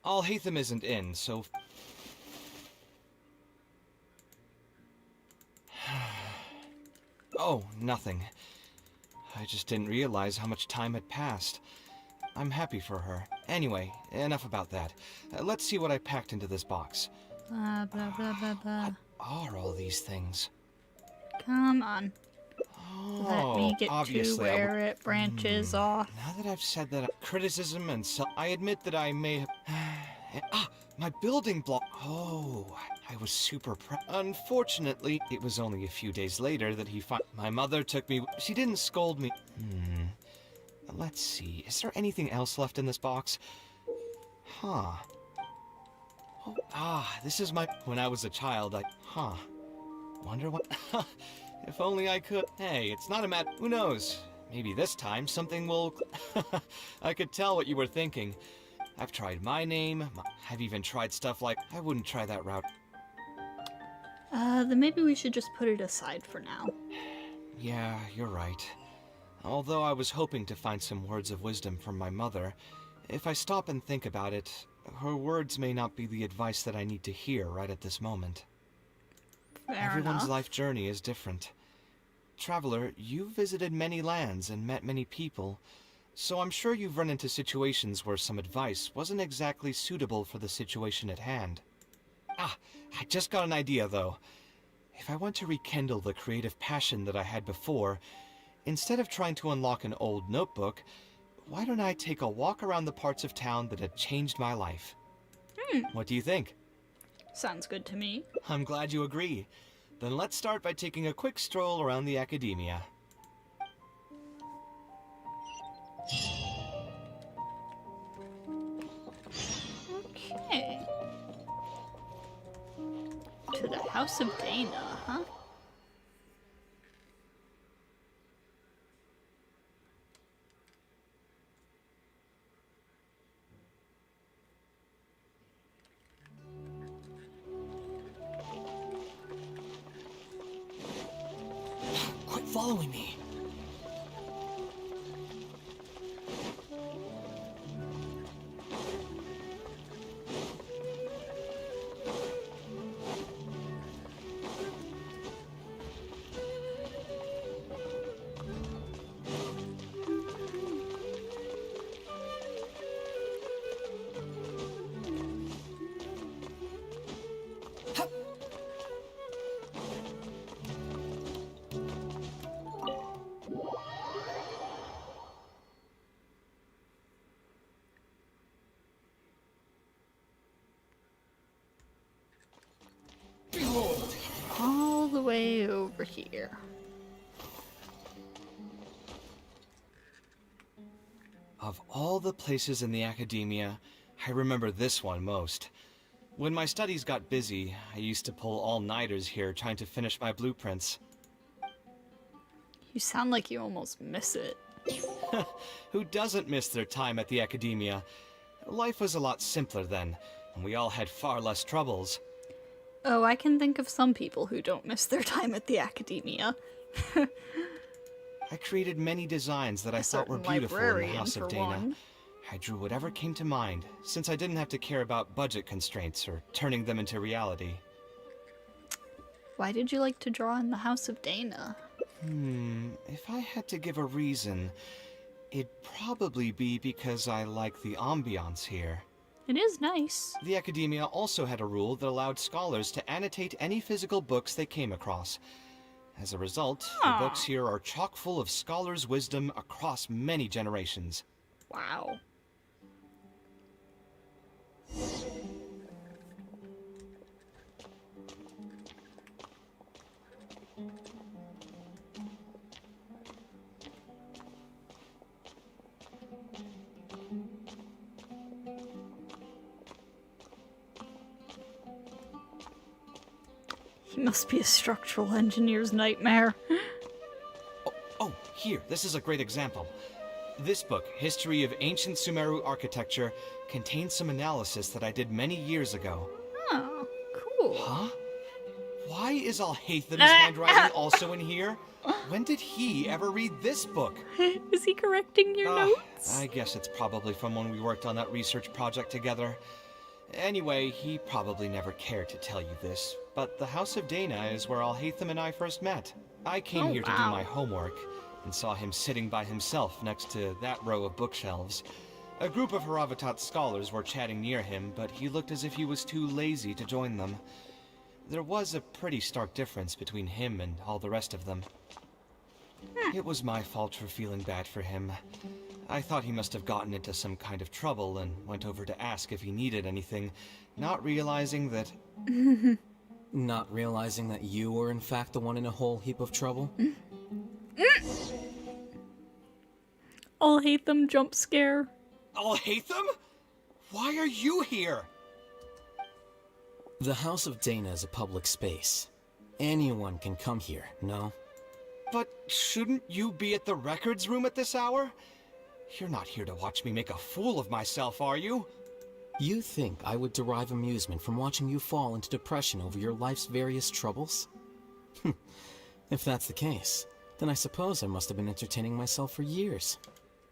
Alhaitham isn't in, so... Oh, nothing. I just didn't realize how much time had passed. I'm happy for her. Anyway, enough about that. Let's see what I packed into this box. Blah, blah, blah, blah, blah. What are all these things? Come on. Let me get to obviously where it branches off. Now that I've said that, criticism and I admit that I may have... my building block. Oh, I was super Unfortunately, it was only a few days later that my mother took me... She didn't scold me. Let's see. Is there anything else left in this box? Huh. Oh, this is my... When I was a child, Wonder what... If only I could... Hey, it's not a matter... Who knows? Maybe this time something will... I could tell what you were thinking. I've tried my name. I've even tried stuff like... I wouldn't try that route. Then maybe we should just put it aside for now. Yeah, you're right. Although I was hoping to find some words of wisdom from my mother, if I stop and think about it, her words may not be the advice that I need to hear right at this moment. Fair Everyone's enough. life journey is different. Traveler, you've visited many lands and met many people, so I'm sure you've run into situations where some advice wasn't exactly suitable for the situation at hand. Ah, I just got an idea though. If I want to rekindle the creative passion that I had before, instead of trying to unlock an old notebook, why don't I take a walk around the parts of town that had changed my life? What do you think? Sounds good to me. I'm glad you agree. Then let's start by taking a quick stroll around the academia. Okay. To the House of Dana, huh? Quit following me. All the way over here. Of all the places in the academia, I remember this one most. When my studies got busy, I used to pull all-nighters here trying to finish my blueprints. You sound like you almost miss it. Who doesn't miss their time at the academia? Life was a lot simpler then, and we all had far less troubles. Oh, I can think of some people who don't miss their time at the academia. I created many designs that I thought were certain beautiful in the librarian, House of for Dana. one. I drew whatever came to mind, since I didn't have to care about budget constraints or turning them into reality. Why did you like to draw in the House of Dana? If I had to give a reason, it'd probably be because I like the ambiance here. It is nice. The academia also had a rule that allowed scholars to annotate any physical books they came across. As a result, the books here are chock full of scholars' wisdom across many generations. Wow. He must be a structural engineer's nightmare. Oh, here, this is a great example. This book, History of Ancient Sumeru Architecture, contains some analysis that I did many years ago. Oh, cool. Huh? Why is Alhaitham's handwriting also in here? When did he ever read this book? Is he correcting your notes? I guess it's probably from when we worked on that research project together. Anyway, he probably never cared to tell you this, but the House of Dana is where Alhaitham and I first met. I came here to do my homework, and saw him sitting by himself next to that row of bookshelves. A group of Haravatat scholars were chatting near him, but he looked as if he was too lazy to join them. There was a pretty stark difference between him and all the rest of them. It was my fault for feeling bad for him. I thought he must have gotten into some kind of trouble and went over to ask if he needed anything, not realizing that... Not realizing that you were in fact the one in a whole heap of trouble? Alhaitham jump scare. Alhaitham? Why are you here? The House of Dana is a public space. Anyone can come here, no? But shouldn't you be at the records room at this hour? You're not here to watch me make a fool of myself, are you? You think I would derive amusement from watching you fall into depression over your life's various troubles? If that's the case, then I suppose I must have been entertaining myself for years.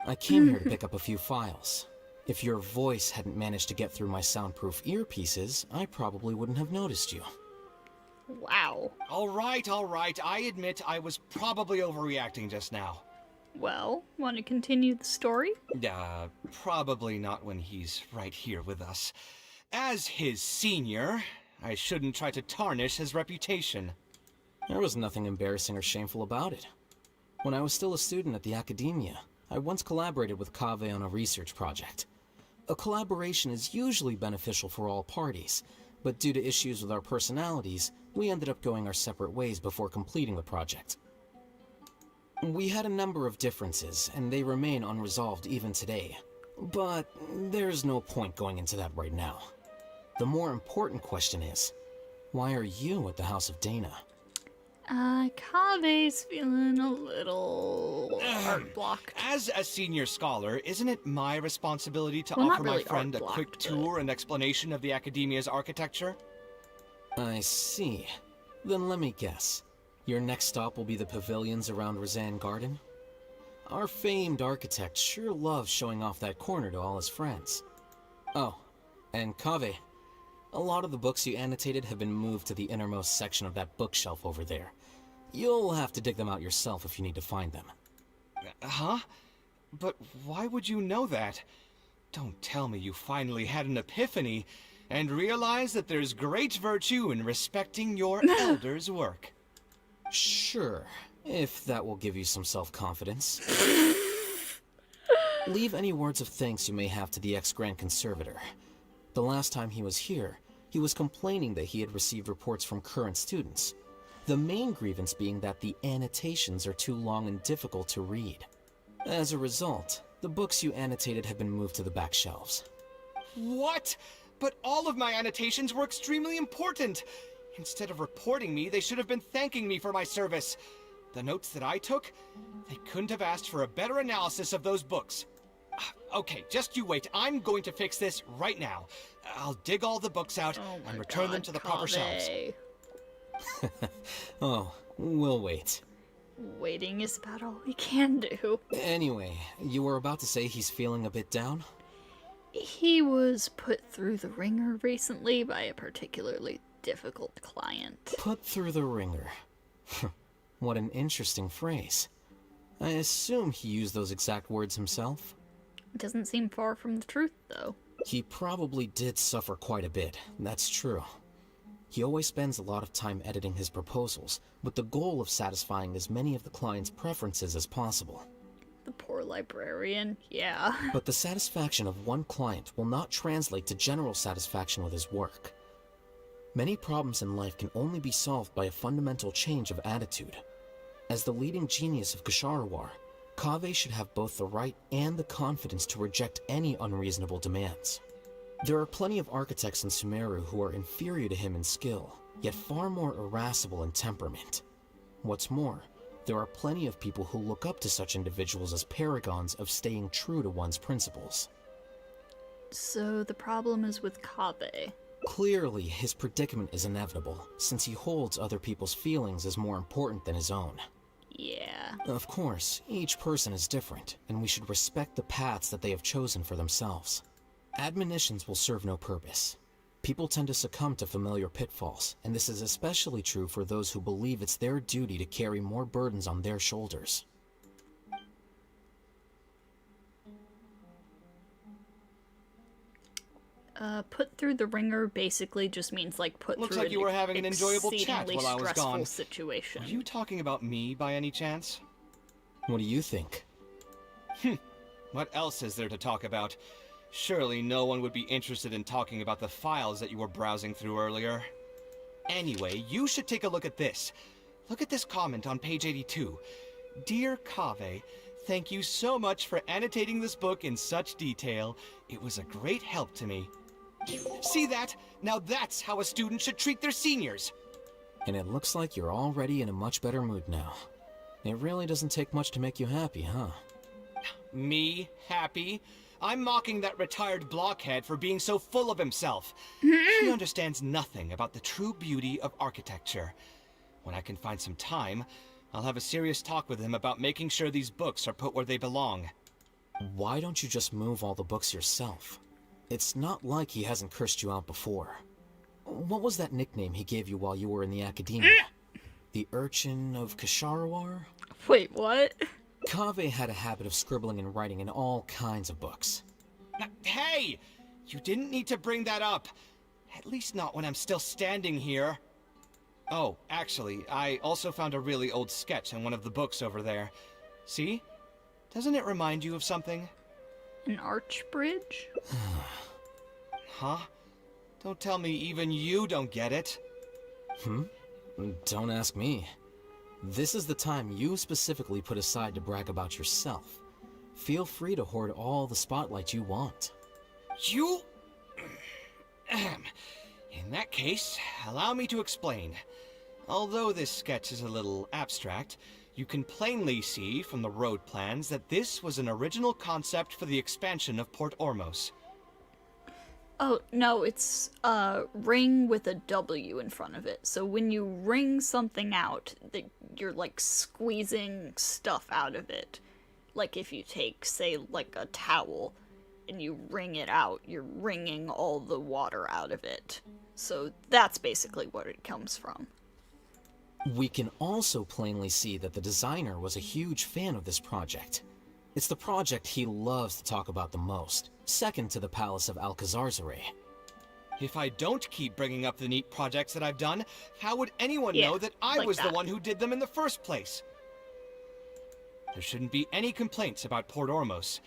I came here to pick up a few files. If your voice hadn't managed to get through my soundproof earpieces, I probably wouldn't have noticed you. Wow. All right. I admit I was probably overreacting just now. Well, want to continue the story? Probably not when he's right here with us. As his senior, I shouldn't try to tarnish his reputation. There was nothing embarrassing or shameful about it. When I was still a student at the academia, I once collaborated with Kaveh on a research project. A collaboration is usually beneficial for all parties, but due to issues with our personalities, we ended up going our separate ways before completing the project. We had a number of differences, and they remain unresolved even today. But there's no point going into that right now. The more important question is, why are you at the House of Dana? Kaveh's feeling a little art blocked. As a senior scholar, isn't it my responsibility to Well, not offer my really friend a art quick blocked, tour and explanation of the academia's architecture? I see. Then let me guess. Your next stop will be the pavilions around Razan Garden? Our famed architect sure loves showing off that corner to all his friends. Oh, and Kaveh, a lot of the books you annotated have been moved to the innermost section of that bookshelf over there. You'll have to dig them out yourself if you need to find them. Huh? But why would you know that? Don't tell me you finally had an epiphany and realized that there's great virtue in respecting your elders' work. Sure, if that will give you some self-confidence. Leave any words of thanks you may have to the ex-Grand Conservator. The last time he was here, he was complaining that he had received reports from current students. The main grievance being that the annotations are too long and difficult to read. As a result, the books you annotated have been moved to the back shelves. What? But all of my annotations were extremely important. Instead of reporting me, they should have been thanking me for my service. The notes that I took, they couldn't have asked for a better analysis of those books. Okay, just you wait. I'm going to fix this right now. I'll dig all the books out and return them to the proper shelves. Oh, we'll wait. Waiting is about all we can do. Anyway, you were about to say he's feeling a bit down? He was put through the ringer recently by a particularly difficult client. Put through the ringer. What an interesting phrase. I assume he used those exact words himself? Doesn't seem far from the truth, though. He probably did suffer quite a bit, that's true. He always spends a lot of time editing his proposals, with the goal of satisfying as many of the client's preferences as possible. The poor librarian, yeah. But the satisfaction of one client will not translate to general satisfaction with his work. Many problems in life can only be solved by a fundamental change of attitude. As the leading genius of Ksharawar, Kaveh should have both the right and the confidence to reject any unreasonable demands. There are plenty of architects in Sumeru who are inferior to him in skill, yet far more irascible in temperament. What's more, there are plenty of people who look up to such individuals as paragons of staying true to one's principles. So the problem is with Kaveh. Clearly, his predicament is inevitable, since he holds other people's feelings as more important than his own. Yeah. Of course, each person is different, and we should respect the paths that they have chosen for themselves. Admonitions will serve no purpose. People tend to succumb to familiar pitfalls, and this is especially true for those who believe it's their duty to carry more burdens on their shoulders. Put through the ringer basically just means like put Looks through like you were having an enjoyable chat exceedingly while I was stressful gone. situation. Are you talking about me by any chance? What do you think? What else is there to talk about? Surely no one would be interested in talking about the files that you were browsing through earlier. Anyway, you should take a look at this. Look at this comment on page 82. Dear Kaveh, thank you so much for annotating this book in such detail. It was a great help to me. See that? Now that's how a student should treat their seniors. And it looks like you're already in a much better mood now. It really doesn't take much to make you happy, huh? Me happy? I'm mocking that retired blockhead for being so full of himself. He understands nothing about the true beauty of architecture. When I can find some time, I'll have a serious talk with him about making sure these books are put where they belong. Why don't you just move all the books yourself? It's not like he hasn't cursed you out before. What was that nickname he gave you while you were in the academia? The Urchin of Kasharawar? Wait, what? Kaveh had a habit of scribbling and writing in all kinds of books. Hey! You didn't need to bring that up. At least not when I'm still standing here. Oh, actually, I also found a really old sketch in one of the books over there. See? Doesn't it remind you of something? An arch bridge? Huh? Don't tell me even you don't get it. Don't ask me. This is the time you specifically put aside to brag about yourself. Feel free to hoard all the spotlight you want. You... In that case, allow me to explain. Although this sketch is a little abstract, you can plainly see from the road plans that this was an original concept for the expansion of Port Ormos. Oh, no, it's a ring with a W in front of it. So when you wring something out, you're like squeezing stuff out of it. Like if you take, say, like a towel and you wring it out, you're wringing all the water out of it. So that's basically what it comes from. We can also plainly see that the designer was a huge fan of this project. It's the project he loves to talk about the most, second to the Palace of Alcazarzaray. If I don't keep bringing up the neat projects that I've done, how would anyone Yeah, know that I like was that. the one who did them in the first place? There shouldn't be any complaints about Port Ormos.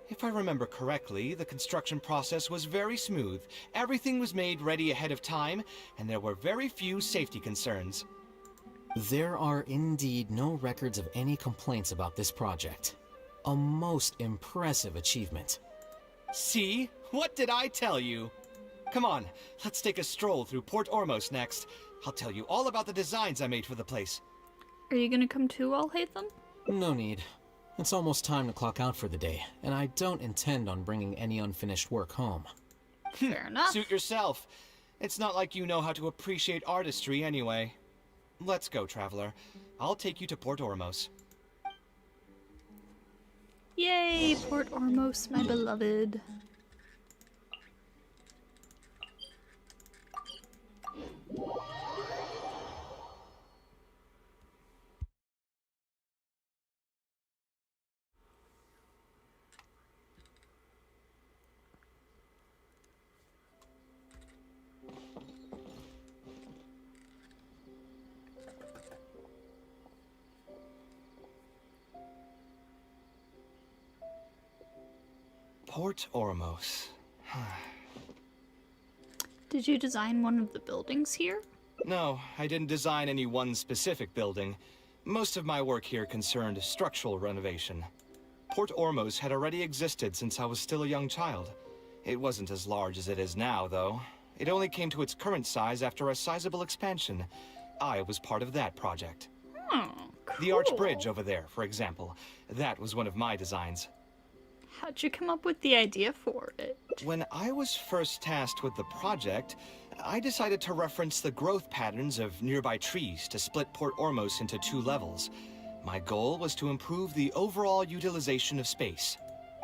If I remember correctly, the construction process was very smooth, everything was made ready ahead of time, and there were very few safety concerns. There are indeed no records of any complaints about this project. A most impressive achievement. See? What did I tell you? Come on, let's take a stroll through Port Ormos next. I'll tell you all about the designs I made for the place. Are you gonna come too, Alhaitham? No need. It's almost time to clock out for the day, and I don't intend on bringing any unfinished work home. Fair enough. Suit yourself. It's not like you know how to appreciate artistry anyway. Let's go, traveler. I'll take you to Port Ormos. Yay, Port Ormos, my beloved. Port Ormos. Did you design one of the buildings here? No, I didn't design any one specific building. Most of my work here concerned structural renovation. Port Ormos had already existed since I was still a young child. It wasn't as large as it is now, though. It only came to its current size after a sizable expansion. I was part of that project. Oh, cool. The arch bridge over there, for example. That was one of my designs. How'd you come up with the idea for it? When I was first tasked with the project, I decided to reference the growth patterns of nearby trees to split Port Ormos into 2 levels. My goal was to improve the overall utilization of space.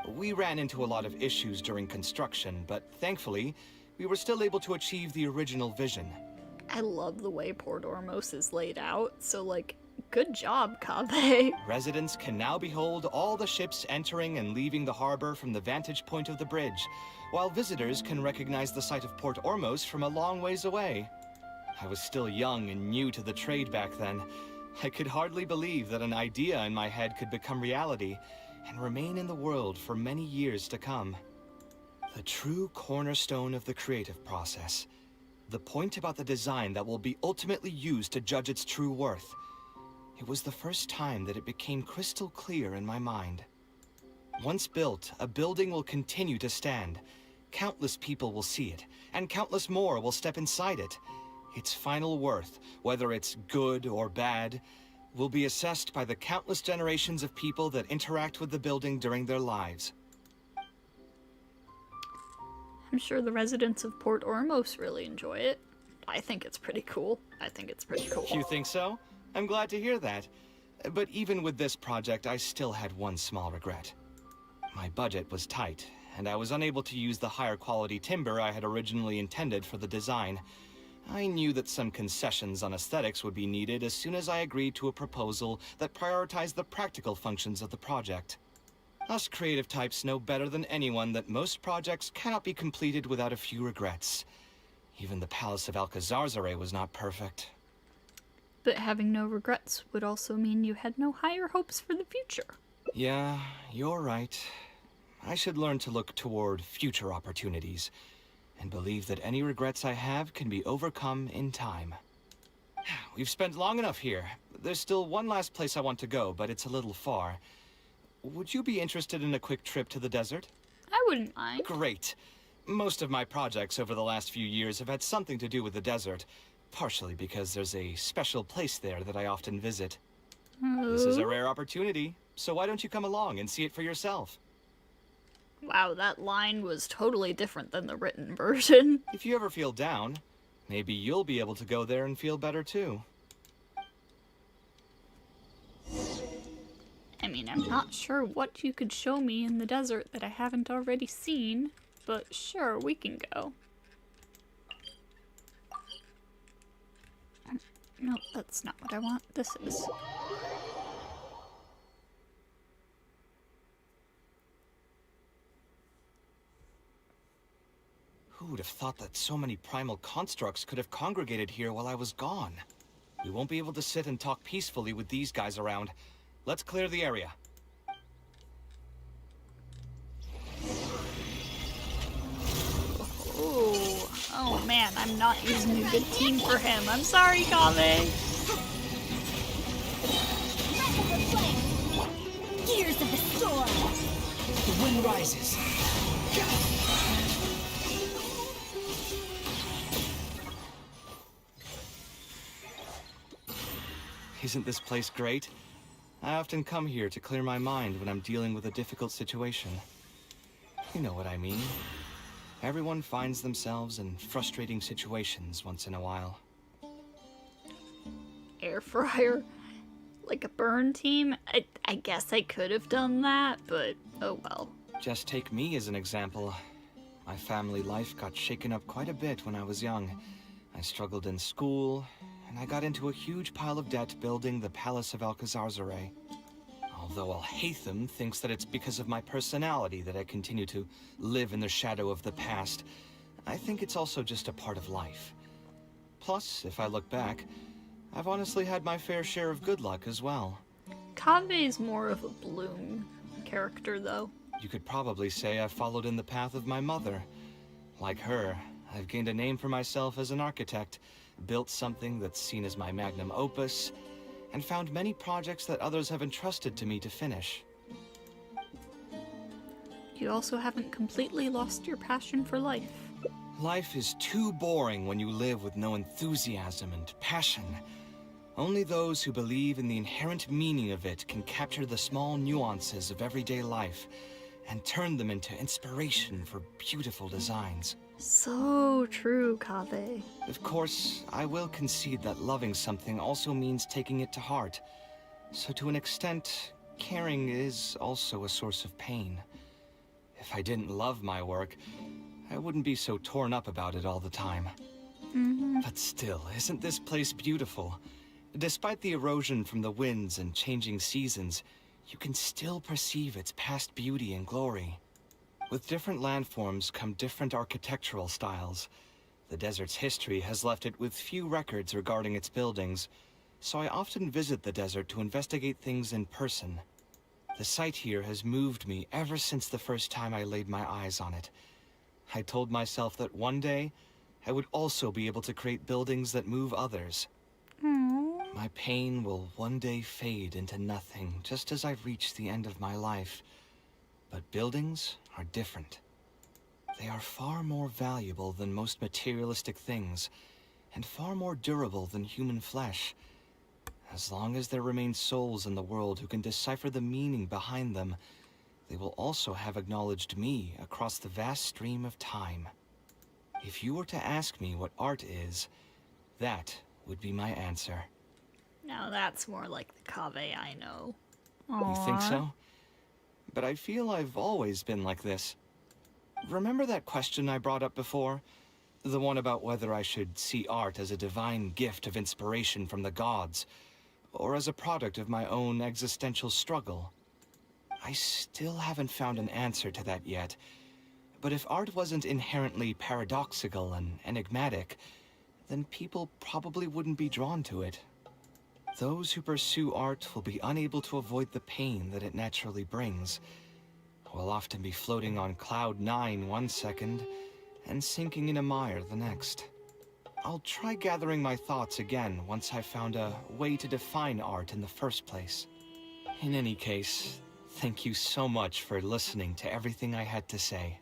We ran into a lot of issues during construction, but thankfully, we were still able to achieve the original vision. I love the way Port Ormos is laid out, so like, good job, Kaveh. Residents can now behold all the ships entering and leaving the harbor from the vantage point of the bridge, while visitors can recognize the site of Port Ormos from a long ways away. I was still young and new to the trade back then. I could hardly believe that an idea in my head could become reality and remain in the world for many years to come. The true cornerstone of the creative process. The point about the design that will be ultimately used to judge its true worth. It was the first time that it became crystal clear in my mind. Once built, a building will continue to stand. Countless people will see it, and countless more will step inside it. Its final worth, whether it's good or bad, will be assessed by the countless generations of people that interact with the building during their lives. I'm sure the residents of Port Ormos really enjoy it. I think it's pretty cool. You think so? I'm glad to hear that. But even with this project, I still had one small regret. My budget was tight, and I was unable to use the higher quality timber I had originally intended for the design. I knew that some concessions on aesthetics would be needed as soon as I agreed to a proposal that prioritized the practical functions of the project. Us creative types know better than anyone that most projects cannot be completed without a few regrets. Even the Palace of Alcazarzaray was not perfect. But having no regrets would also mean you had no higher hopes for the future. Yeah, you're right. I should learn to look toward future opportunities, and believe that any regrets I have can be overcome in time. We've spent long enough here. There's still one last place I want to go, but it's a little far. Would you be interested in a quick trip to the desert? I wouldn't mind. Great. Most of my projects over the last few years have had something to do with the desert, partially because there's a special place there that I often visit. This is a rare opportunity, so why don't you come along and see it for yourself? Wow, that line was totally different than the written version. If you ever feel down, maybe you'll be able to go there and feel better too. I mean, I'm not sure what you could show me in the desert that I haven't already seen, but sure, we can go. No, that's not what I want. This is. Who would have thought that so many primal constructs could have congregated here while I was gone? We won't be able to sit and talk peacefully with these guys around. Let's clear the area. Ooh. Oh man, I'm not using a good team for him. I'm sorry, Kaveh. Gears of the storm! The wind rises. Isn't this place great? I often come here to clear my mind when I'm dealing with a difficult situation. You know what I mean. Everyone finds themselves in frustrating situations once in a while. Air fryer. Like a burn team? I guess I could have done that, but oh well. Just take me as an example. My family life got shaken up quite a bit when I was young. I struggled in school, and I got into a huge pile of debt building the Palace of Alcazarzaray. Although Alhaitham thinks that it's because of my personality that I continue to live in the shadow of the past, I think it's also just a part of life. Plus, if I look back, I've honestly had my fair share of good luck as well. Kaveh's more of a Bloom character, though. You could probably say I followed in the path of my mother. Like her, I've gained a name for myself as an architect, built something that's seen as my magnum opus, and found many projects that others have entrusted to me to finish. You also haven't completely lost your passion for life. Life is too boring when you live with no enthusiasm and passion. Only those who believe in the inherent meaning of it can capture the small nuances of everyday life and turn them into inspiration for beautiful designs. So true, Kaveh. Of course, I will concede that loving something also means taking it to heart. So to an extent, caring is also a source of pain. If I didn't love my work, I wouldn't be so torn up about it all the time. But still, isn't this place beautiful? Despite the erosion from the winds and changing seasons, you can still perceive its past beauty and glory. With different landforms come different architectural styles. The desert's history has left it with few records regarding its buildings, so I often visit the desert to investigate things in person. The sight here has moved me ever since the first time I laid my eyes on it. I told myself that one day, I would also be able to create buildings that move others. My pain will one day fade into nothing, just as I reach the end of my life. But buildings are different. They are far more valuable than most materialistic things, and far more durable than human flesh. As long as there remain souls in the world who can decipher the meaning behind them, they will also have acknowledged me across the vast stream of time. If you were to ask me what art is, that would be my answer. Now that's more like the Kaveh I know. You think so? But I feel I've always been like this. Remember that question I brought up before? The one about whether I should see art as a divine gift of inspiration from the gods, or as a product of my own existential struggle. I still haven't found an answer to that yet, but if art wasn't inherently paradoxical and enigmatic, then people probably wouldn't be drawn to it. Those who pursue art will be unable to avoid the pain that it naturally brings. Will often be floating on cloud 9 one second, and sinking in a mire the next. I'll try gathering my thoughts again once I've found a way to define art in the first place. In any case, thank you so much for listening to everything I had to say.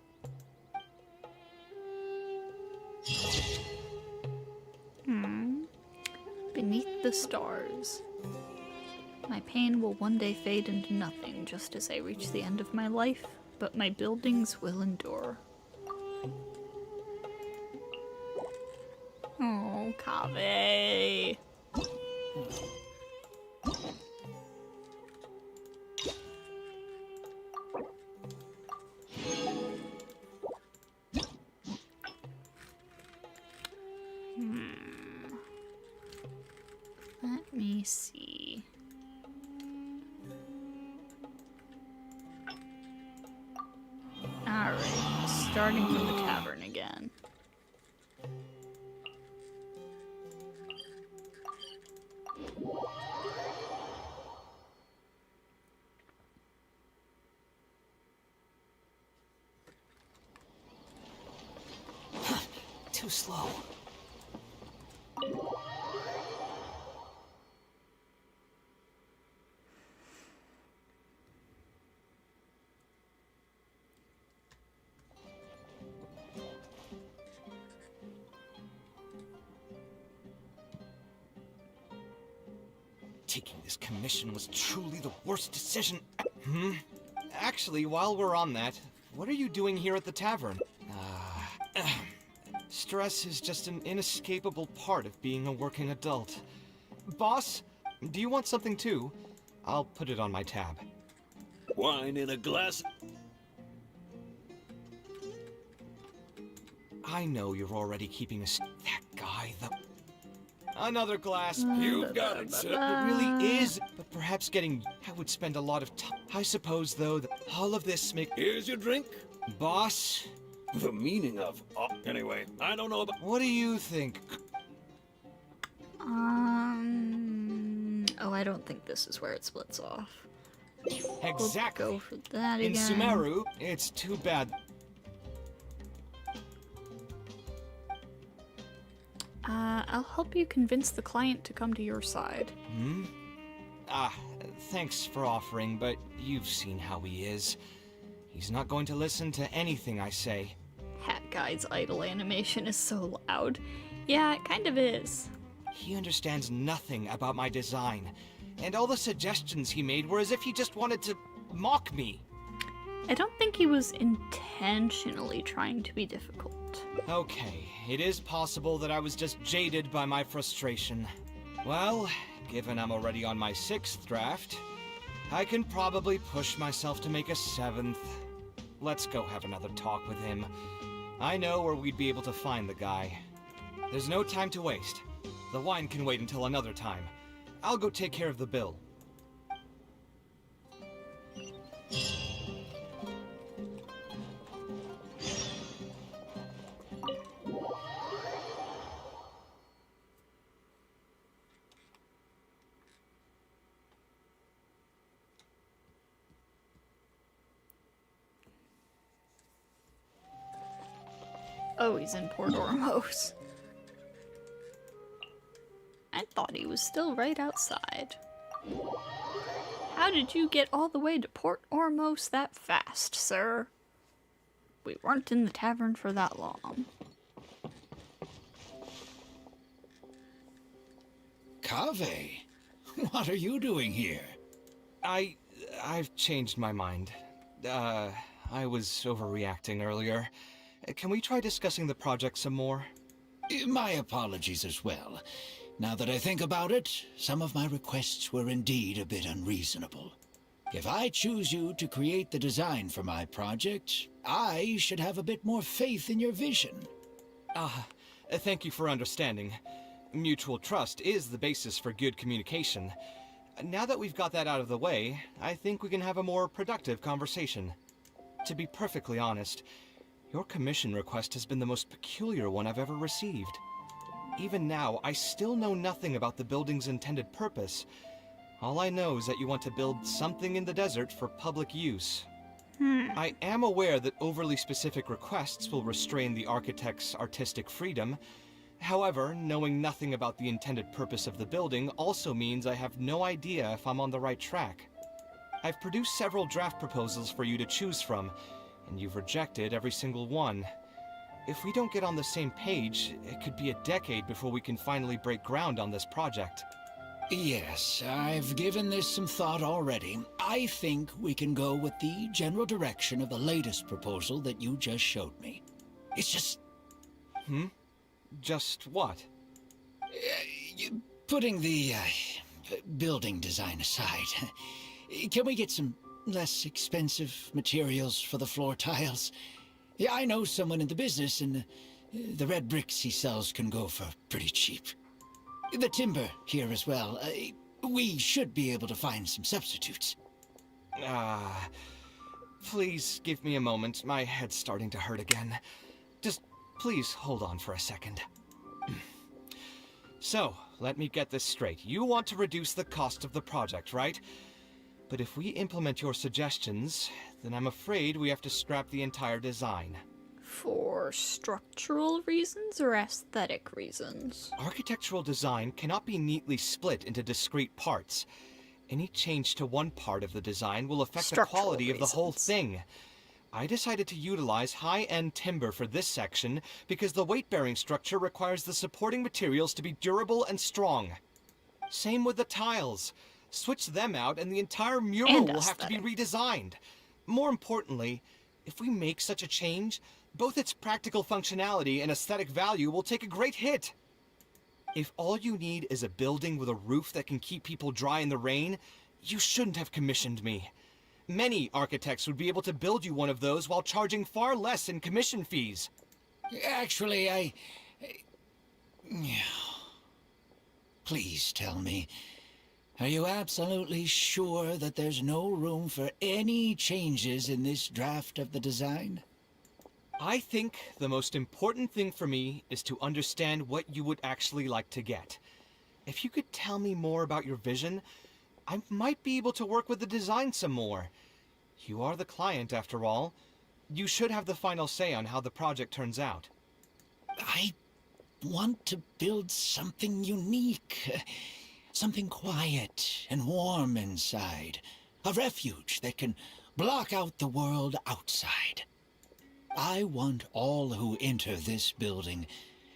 Beneath the stars. My pain will one day fade into nothing just as I reach the end of my life, but my buildings will endure. Oh, Kaveh. Let me see. Alright, starting from the tavern again. Too slow. Taking this commission was truly the worst decision. Actually, while we're on that, what are you doing here at the tavern? Stress is just an inescapable part of being a working adult. Boss, do you want something too? I'll put it on my tab. Wine in a glass? I know you're already keeping a... That guy, the... Another glass. You've got it, sir. It really is. But perhaps getting... I would spend a lot of time... I suppose, though, that all of this make... Here's your drink. Boss? The meaning of... anyway, I don't know about... What do you think? Oh, I don't think this is where it splits off. Exactly. We'll go for that In again. Sumeru, it's too bad. I'll help you convince the client to come to your side. Thanks for offering, but you've seen how he is. He's not going to listen to anything I say. Hat Guy's idle animation is so loud. Yeah, it kind of is. He understands nothing about my design, and all the suggestions he made were as if he just wanted to mock me. I don't think he was intentionally trying to be difficult. Okay, it is possible that I was just jaded by my frustration. Well, given I'm already on my 6th draft, I can probably push myself to make a 7th. Let's go have another talk with him. I know where we'd be able to find the guy. There's no time to waste. The wine can wait until another time. I'll go take care of the bill. Oh, he's in Port Ormos. I thought he was still right outside. How did you get all the way to Port Ormos that fast, sir? We weren't in the tavern for that long. Kaveh, what are you doing here? I've changed my mind. I was overreacting earlier. Can we try discussing the project some more? My apologies as well. Now that I think about it, some of my requests were indeed a bit unreasonable. If I choose you to create the design for my project, I should have a bit more faith in your vision. Thank you for understanding. Mutual trust is the basis for good communication. Now that we've got that out of the way, I think we can have a more productive conversation. To be perfectly honest, your commission request has been the most peculiar one I've ever received. Even now, I still know nothing about the building's intended purpose. All I know is that you want to build something in the desert for public use. I am aware that overly specific requests will restrain the architect's artistic freedom. However, knowing nothing about the intended purpose of the building also means I have no idea if I'm on the right track. I've produced several draft proposals for you to choose from, and you've rejected every single one. If we don't get on the same page, it could be a decade before we can finally break ground on this project. Yes, I've given this some thought already. I think we can go with the general direction of the latest proposal that you just showed me. It's just... Just what? Putting the building design aside, can we get some less expensive materials for the floor tiles? Yeah, I know someone in the business, and the red bricks he sells can go for pretty cheap. The timber here as well. We should be able to find some substitutes. Please give me a moment. My head's starting to hurt again. Just please hold on for a second. So, let me get this straight. You want to reduce the cost of the project, right? But if we implement your suggestions, then I'm afraid we have to scrap the entire design. For structural reasons or aesthetic reasons? Architectural design cannot be neatly split into discrete parts. Any change to one part of the design will affect the quality of the whole thing. I decided to utilize high-end timber for this section because the weight-bearing structure requires the supporting materials to be durable and strong. Same with the tiles. Switch them out and the entire mural will have to be redesigned. More importantly, if we make such a change, both its practical functionality and aesthetic value will take a great hit. If all you need is a building with a roof that can keep people dry in the rain, you shouldn't have commissioned me. Many architects would be able to build you one of those while charging far less in commission fees. Actually, Please tell me, are you absolutely sure that there's no room for any changes in this draft of the design? I think the most important thing for me is to understand what you would actually like to get. If you could tell me more about your vision, I might be able to work with the design some more. You are the client, after all. You should have the final say on how the project turns out. I want to build something unique. Something quiet and warm inside. A refuge that can block out the world outside. I want all who enter this building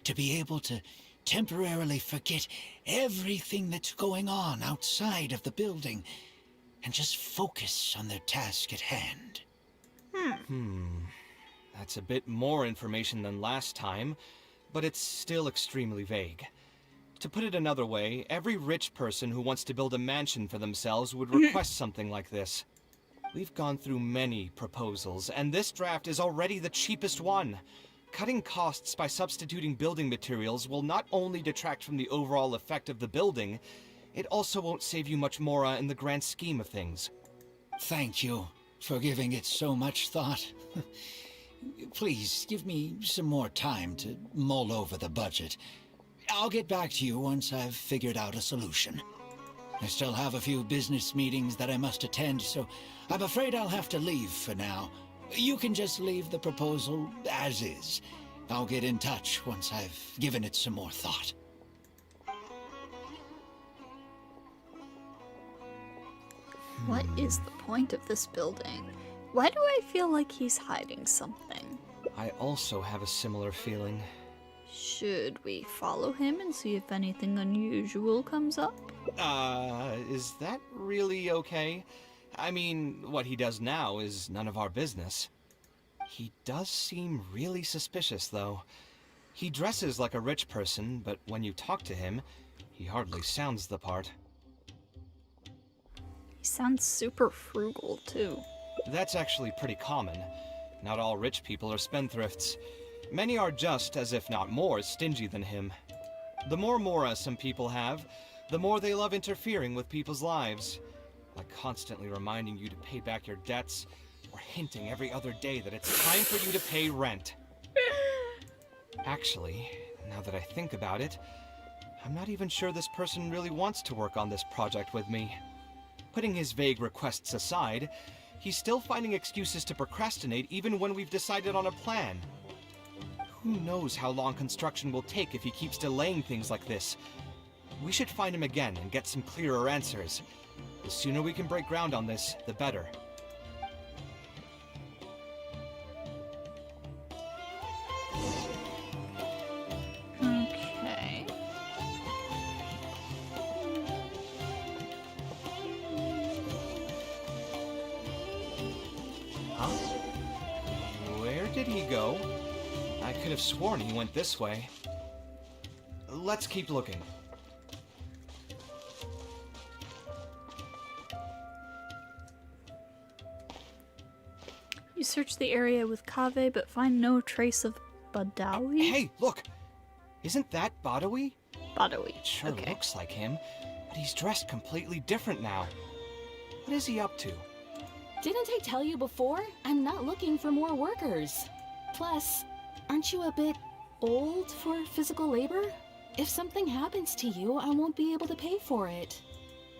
to be able to temporarily forget everything that's going on outside of the building and just focus on their task at hand. That's a bit more information than last time, but it's still extremely vague. To put it another way, every rich person who wants to build a mansion for themselves would request something like this. We've gone through many proposals, and this draft is already the cheapest one. Cutting costs by substituting building materials will not only detract from the overall effect of the building, it also won't save you much more in the grand scheme of things. Thank you for giving it so much thought. Please, give me some more time to mull over the budget. I'll get back to you once I've figured out a solution. I still have a few business meetings that I must attend, so I'm afraid I'll have to leave for now. You can just leave the proposal as is. I'll get in touch once I've given it some more thought. What is the point of this building? Why do I feel like he's hiding something? I also have a similar feeling. Should we follow him and see if anything unusual comes up? Is that really okay? I mean, what he does now is none of our business. He does seem really suspicious, though. He dresses like a rich person, but when you talk to him, he hardly sounds the part. He sounds super frugal, too. That's actually pretty common. Not all rich people are spendthrifts. Many are just, as if not more, stingy than him. The more mora some people have, the more they love interfering with people's lives. Like constantly reminding you to pay back your debts, or hinting every other day that it's time for you to pay rent. Actually, now that I think about it, I'm not even sure this person really wants to work on this project with me. Putting his vague requests aside, he's still finding excuses to procrastinate even when we've decided on a plan. Who knows how long construction will take if he keeps delaying things like this? We should find him again and get some clearer answers. The sooner we can break ground on this, the better. Okay. Huh? Where did he go? I could have sworn he went this way. Let's keep looking. You search the area with Kaveh, but find no trace of Badawi? Hey, look! Isn't that Badawi? Badawi. It sure Okay. looks like him, but he's dressed completely different now. What is he up to? Didn't I tell you before? I'm not looking for more workers. Plus, aren't you a bit old for physical labor? If something happens to you, I won't be able to pay for it.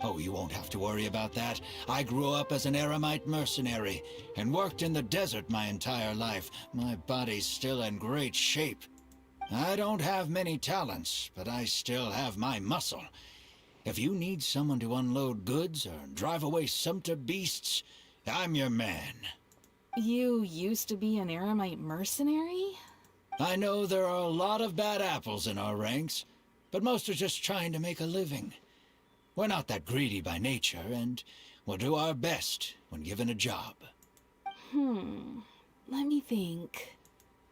Oh, you won't have to worry about that. I grew up as an eremite mercenary and worked in the desert my entire life. My body's still in great shape. I don't have many talents, but I still have my muscle. If you need someone to unload goods or drive away sumpter beasts, I'm your man. You used to be an eremite mercenary? I know there are a lot of bad apples in our ranks, but most are just trying to make a living. We're not that greedy by nature, and we'll do our best when given a job. Let me think.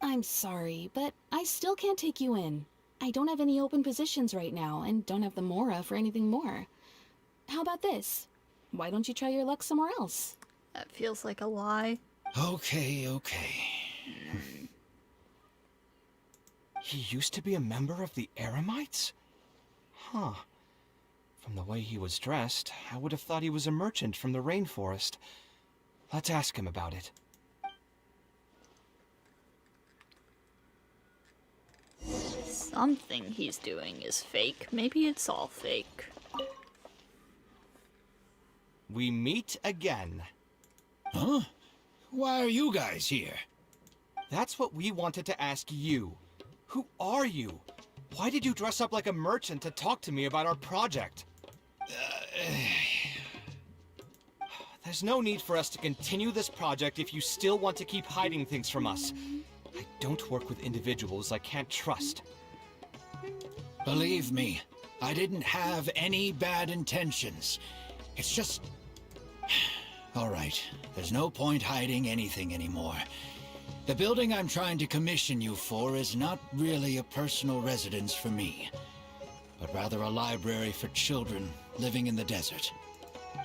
I'm sorry, but I still can't take you in. I don't have any open positions right now, and don't have the mora for anything more. How about this? Why don't you try your luck somewhere else? That feels like a lie. Okay. He used to be a member of the Eremites? Huh. From the way he was dressed, I would have thought he was a merchant from the rainforest. Let's ask him about it. Something he's doing is fake. Maybe it's all fake. We meet again. Huh? Why are you guys here? That's what we wanted to ask you. Who are you? Why did you dress up like a merchant to talk to me about our project? There's no need for us to continue this project if you still want to keep hiding things from us. I don't work with individuals I can't trust. Believe me, I didn't have any bad intentions. It's just... All right, there's no point hiding anything anymore. The building I'm trying to commission you for is not really a personal residence for me, but rather a library for children living in the desert.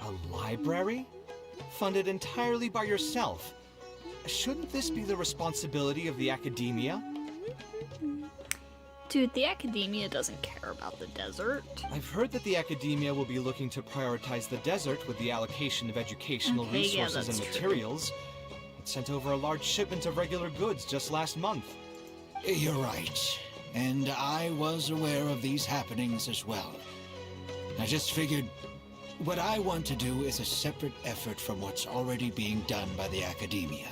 A library? Funded entirely by yourself? Shouldn't this be the responsibility of the academia? Dude, the academia doesn't care about the desert. I've heard that the academia will be looking to prioritize the desert with the allocation of educational Okay, yeah, resources and that's true. materials. It sent over a large shipment of regular goods just last month. You're right, and I was aware of these happenings as well. I just figured what I want to do is a separate effort from what's already being done by the academia.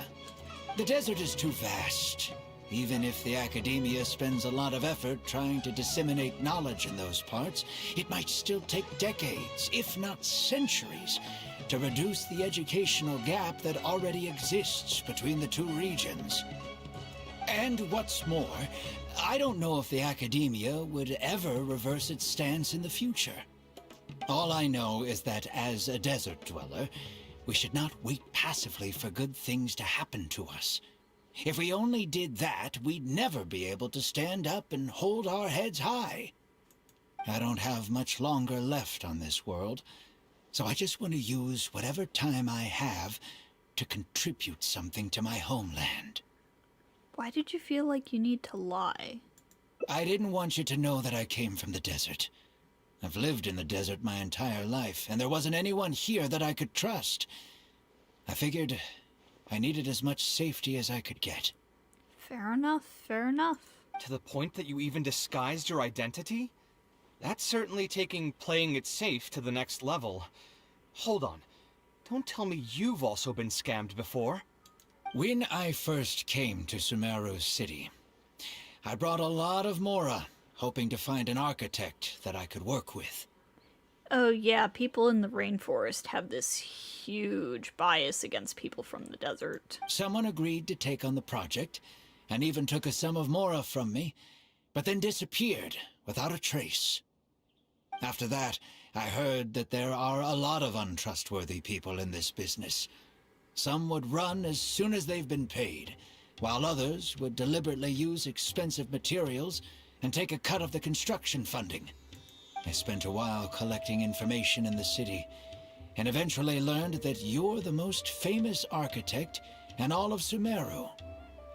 The desert is too vast. Even if the academia spends a lot of effort trying to disseminate knowledge in those parts, it might still take decades, if not centuries, to reduce the educational gap that already exists between the two regions. And what's more, I don't know if the academia would ever reverse its stance in the future. All I know is that as a desert dweller, we should not wait passively for good things to happen to us. If we only did that, we'd never be able to stand up and hold our heads high. I don't have much longer left on this world, so I just want to use whatever time I have to contribute something to my homeland. Why did you feel like you need to lie? I didn't want you to know that I came from the desert. I've lived in the desert my entire life, and there wasn't anyone here that I could trust. I figured I needed as much safety as I could get. Fair enough, fair enough. To the point that you even disguised your identity? That's certainly taking playing it safe to the next level. Hold on. Don't tell me you've also been scammed before. When I first came to Sumeru's city, I brought a lot of Mora, hoping to find an architect that I could work with. Oh yeah, people in the rainforest have this huge bias against people from the desert. Someone agreed to take on the project, and even took a sum of Mora from me, but then disappeared without a trace. After that, I heard that there are a lot of untrustworthy people in this business. Some would run as soon as they've been paid, while others would deliberately use expensive materials and take a cut of the construction funding. I spent a while collecting information in the city, and eventually learned that you're the most famous architect in all of Sumeru.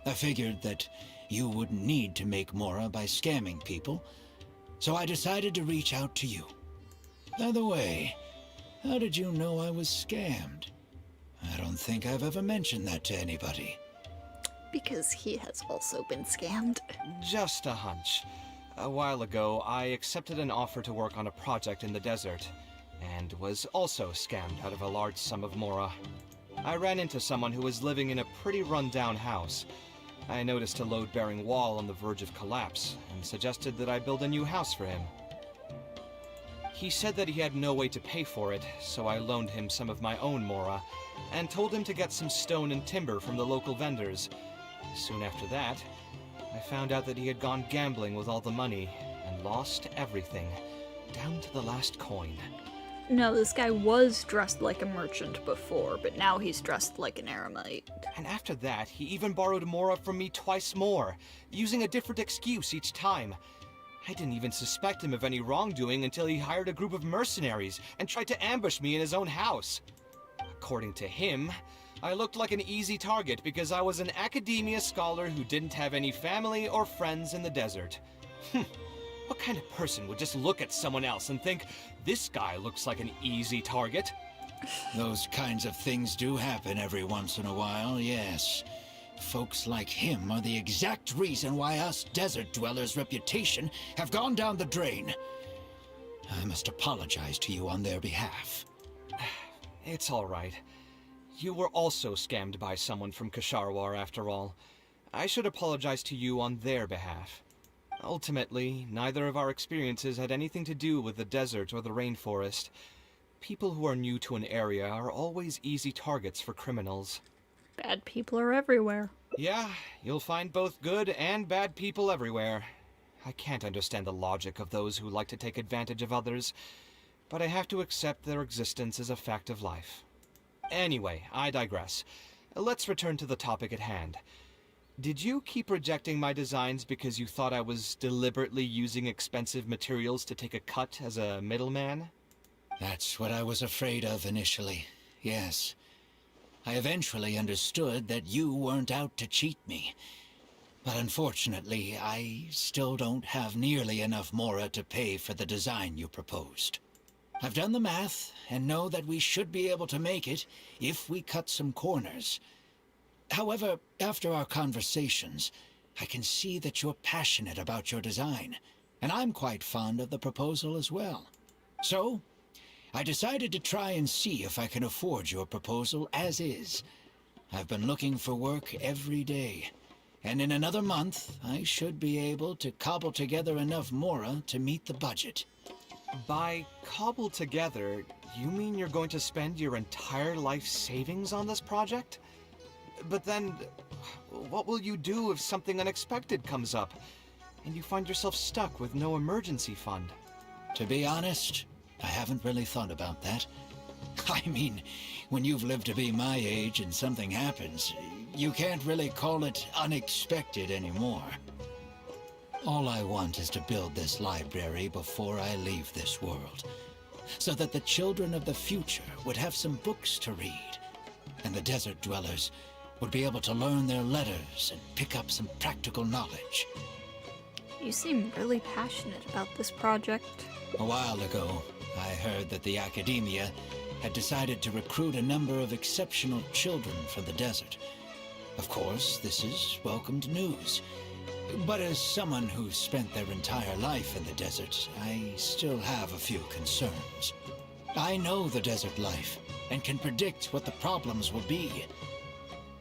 I figured that you wouldn't need to make Mora by scamming people, so I decided to reach out to you. By the way, how did you know I was scammed? I don't think I've ever mentioned that to anybody. Because he has also been scammed. Just a hunch. A while ago, I accepted an offer to work on a project in the desert, and was also scammed out of a large sum of Mora. I ran into someone who was living in a pretty run-down house. I noticed a load-bearing wall on the verge of collapse, and suggested that I build a new house for him. He said that he had no way to pay for it, so I loaned him some of my own Mora, and told him to get some stone and timber from the local vendors. Soon after that, I found out that he had gone gambling with all the money, and lost everything, down to the last coin. No, this guy was dressed like a merchant before, but now he's dressed like an eremite. And after that, he even borrowed Mora from me twice more, using a different excuse each time. I didn't even suspect him of any wrongdoing until he hired a group of mercenaries and tried to ambush me in his own house. According to him, I looked like an easy target because I was an academia scholar who didn't have any family or friends in the desert. What kind of person would just look at someone else and think, this guy looks like an easy target? Those kinds of things do happen every once in a while, yes. Folks like him are the exact reason why us desert dwellers' reputation have gone down the drain. I must apologize to you on their behalf. It's all right. You were also scammed by someone from Kasharwar after all. I should apologize to you on their behalf. Ultimately, neither of our experiences had anything to do with the desert or the rainforest. People who are new to an area are always easy targets for criminals. Bad people are everywhere. Yeah, you'll find both good and bad people everywhere. I can't understand the logic of those who like to take advantage of others, but I have to accept their existence as a fact of life. Anyway, I digress. Let's return to the topic at hand. Did you keep rejecting my designs because you thought I was deliberately using expensive materials to take a cut as a middleman? That's what I was afraid of initially, yes. I eventually understood that you weren't out to cheat me. But unfortunately, I still don't have nearly enough Mora to pay for the design you proposed. I've done the math, and know that we should be able to make it if we cut some corners. However, after our conversations, I can see that you're passionate about your design, and I'm quite fond of the proposal as well. So, I decided to try and see if I can afford your proposal as is. I've been looking for work every day, and in another month, I should be able to cobble together enough Mora to meet the budget. By cobble together, you mean you're going to spend your entire life savings on this project? But then, what will you do if something unexpected comes up, and you find yourself stuck with no emergency fund? To be honest, I haven't really thought about that. I mean, when you've lived to be my age and something happens, you can't really call it unexpected anymore. All I want is to build this library before I leave this world, so that the children of the future would have some books to read, and the desert dwellers would be able to learn their letters and pick up some practical knowledge. You seem really passionate about this project. A while ago, I heard that the Academia had decided to recruit a number of exceptional children from the desert. Of course, this is welcomed news. But as someone who spent their entire life in the desert, I still have a few concerns. I know the desert life, and can predict what the problems will be.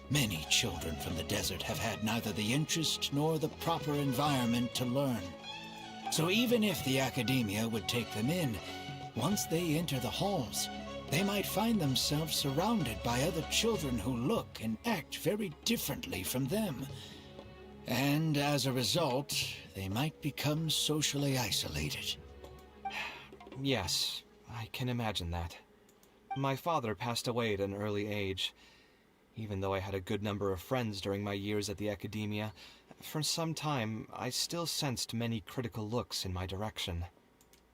Many children from the desert have had neither the interest nor the proper environment to learn. So even if the Academia would take them in, once they enter the halls, they might find themselves surrounded by other children who look and act very differently from them. And as a result, they might become socially isolated. Yes, I can imagine that. My father passed away at an early age. Even though I had a good number of friends during my years at the Academia, for some time I still sensed many critical looks in my direction.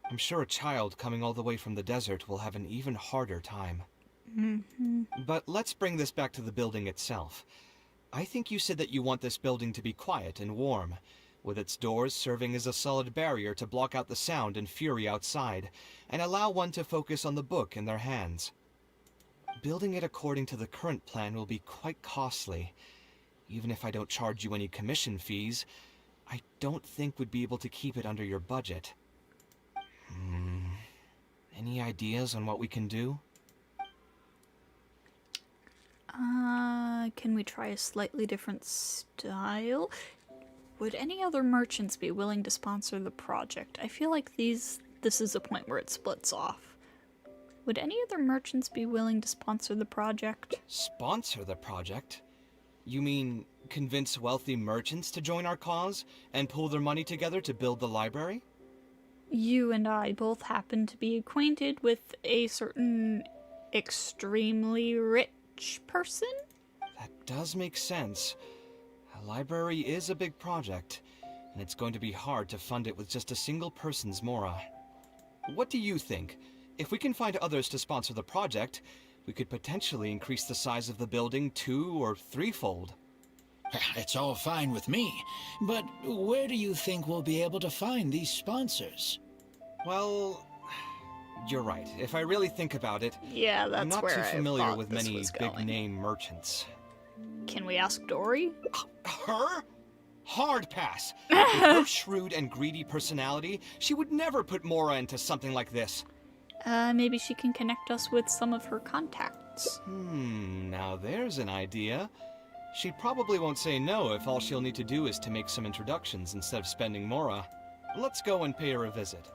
I'm sure a child coming all the way from the desert will have an even harder time. But let's bring this back to the building itself. I think you said that you want this building to be quiet and warm, with its doors serving as a solid barrier to block out the sound and fury outside, and allow one to focus on the book in their hands. Building it according to the current plan will be quite costly. Even if I don't charge you any commission fees, I don't think we'd be able to keep it under your budget. Any ideas on what we can do? Can we try a slightly different style? Would any other merchants be willing to sponsor the project? I feel like this is a point where it splits off. Would any other merchants be willing to sponsor the project? Sponsor the project? You mean convince wealthy merchants to join our cause and pool their money together to build the library? You and I both happen to be acquainted with a certain extremely rich person? That does make sense. A library is a big project, and it's going to be hard to fund it with just a single person's mora. What do you think? If we can find others to sponsor the project, we could potentially increase the size of the building 2- or 3-fold. It's all fine with me, but where do you think we'll be able to find these sponsors? Well, you're right. If I really think about it, Yeah, that's I'm not where too I familiar thought with this many was going. big-name merchants. Can we ask Dory? Her? Hard pass. With her shrewd and greedy personality, she would never put Mora into something like this. Maybe she can connect us with some of her contacts. Now there's an idea. She probably won't say no if all she'll need to do is to make some introductions instead of spending Mora. Let's go and pay her a visit.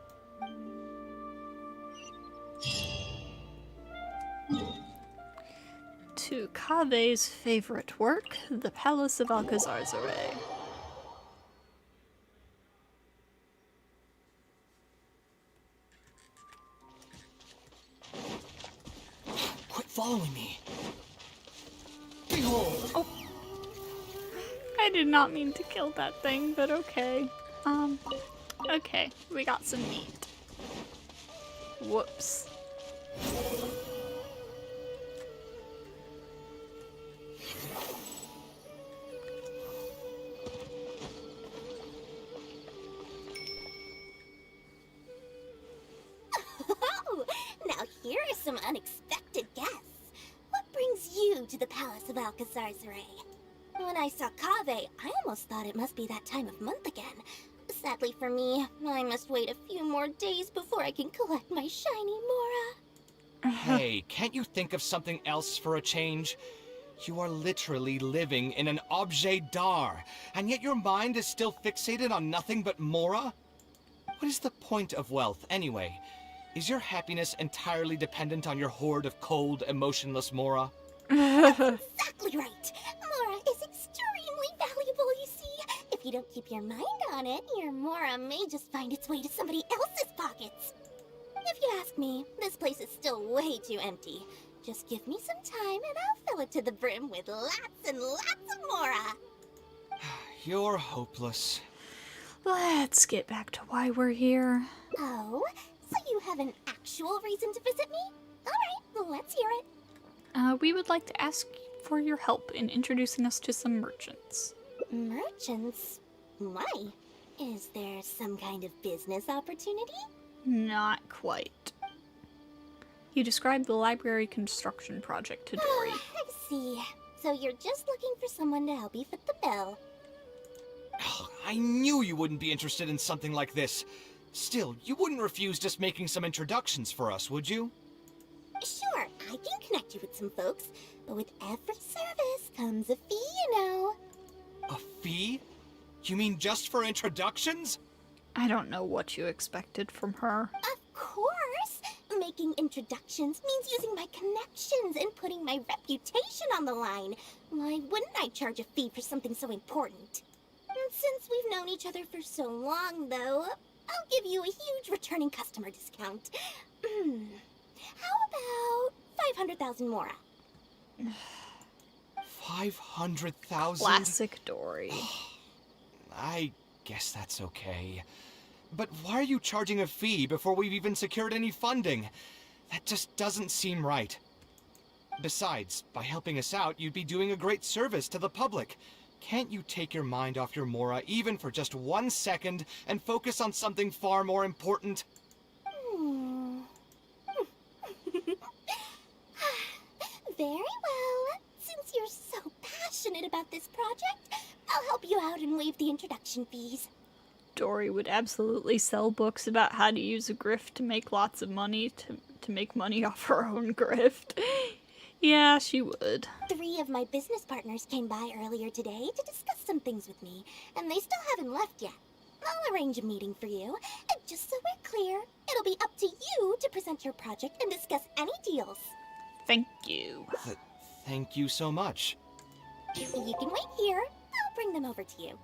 To Kaveh's favorite work, the Palace of Alcazarzaray. Quit following me. Behold! I did not mean to kill that thing, but okay. Okay, we got some meat. Whoops. Now here are some unexpected guests. What brings you to the Palace of Alcazarzaray? When I saw Kaveh, I almost thought it must be that time of month again. Sadly for me, I must wait a few more days before I can collect my shiny Mora. Hey, can't you think of something else for a change? You are literally living in an objet d'art, and yet your mind is still fixated on nothing but Mora? What is the point of wealth, anyway? Is your happiness entirely dependent on your hoard of cold, emotionless Mora? Exactly right. Mora is extremely valuable, you see. If you don't keep your mind on it, your Mora may just find its way to somebody else's pockets. If you ask me, this place is still way too empty. Just give me some time and I'll fill it to the brim with lots and lots of Mora. You're hopeless. Let's get back to why we're here. Oh, so you have an actual reason to visit me? Alright, let's hear it. We would like to ask for your help in introducing us to some merchants. Merchants? Why? Is there some kind of business opportunity? Not quite. You described the library construction project to Dory. I see. So you're just looking for someone to help you fit the bill. I knew you wouldn't be interested in something like this. Still, you wouldn't refuse just making some introductions for us, would you? Sure, I can connect you with some folks, but with every service comes a fee, you know. A fee? You mean just for introductions? I don't know what you expected from her. Of course! Making introductions means using my connections and putting my reputation on the line. Why wouldn't I charge a fee for something so important? And since we've known each other for so long, though, I'll give you a huge returning customer discount. How about 500,000 Mora? 500,000? Classic Dory. I guess that's okay. But why are you charging a fee before we've even secured any funding? That just doesn't seem right. Besides, by helping us out, you'd be doing a great service to the public. Can't you take your mind off your Mora even for just 1 second and focus on something far more important? Very well. Since you're so passionate about this project, I'll help you out and waive the introduction fees. Dory would absolutely sell books about how to use a grift to make lots of money, to make money off her own grift. Yeah, she would. 3 of my business partners came by earlier today to discuss some things with me, and they still haven't left yet. I'll arrange a meeting for you, and just so we're clear, it'll be up to you to present your project and discuss any deals. Thank you. Thank you so much. You can wait here. I'll bring them over to you.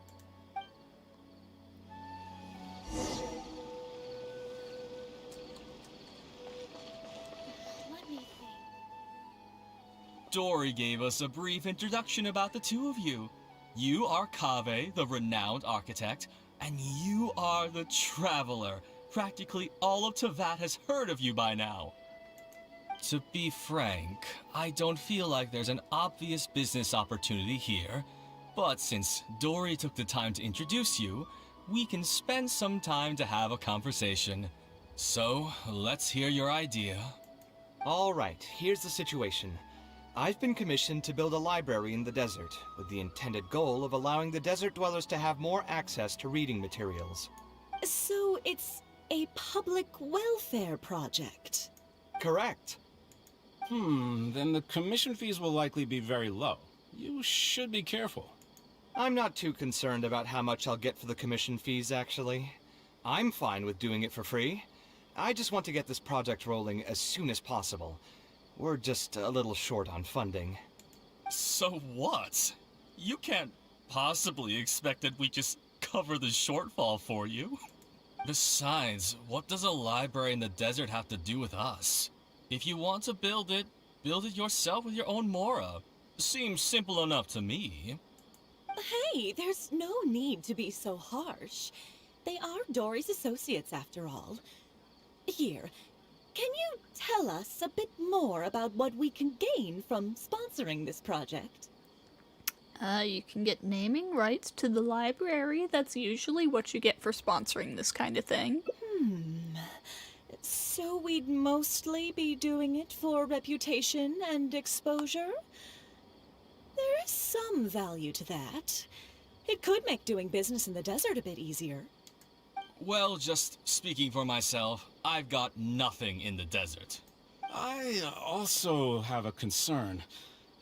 Let me think. Dory gave us a brief introduction about the two of you. You are Kaveh, the renowned architect, and you are the traveler. Practically all of Teyvat has heard of you by now. To be frank, I don't feel like there's an obvious business opportunity here, but since Dory took the time to introduce you, we can spend some time to have a conversation. So, let's hear your idea. All right, here's the situation. I've been commissioned to build a library in the desert, with the intended goal of allowing the desert dwellers to have more access to reading materials. So it's a public welfare project? Correct. Then the commission fees will likely be very low. You should be careful. I'm not too concerned about how much I'll get for the commission fees, actually. I'm fine with doing it for free. I just want to get this project rolling as soon as possible. We're just a little short on funding. So what? You can't possibly expect that we just cover the shortfall for you. Besides, what does a library in the desert have to do with us? If you want to build it yourself with your own Mora. Seems simple enough to me. Hey, there's no need to be so harsh. They are Dory's associates, after all. Here, can you tell us a bit more about what we can gain from sponsoring this project? You can get naming rights to the library. That's usually what you get for sponsoring this kind of thing. So we'd mostly be doing it for reputation and exposure? There is some value to that. It could make doing business in the desert a bit easier. Well, just speaking for myself, I've got nothing in the desert. I also have a concern.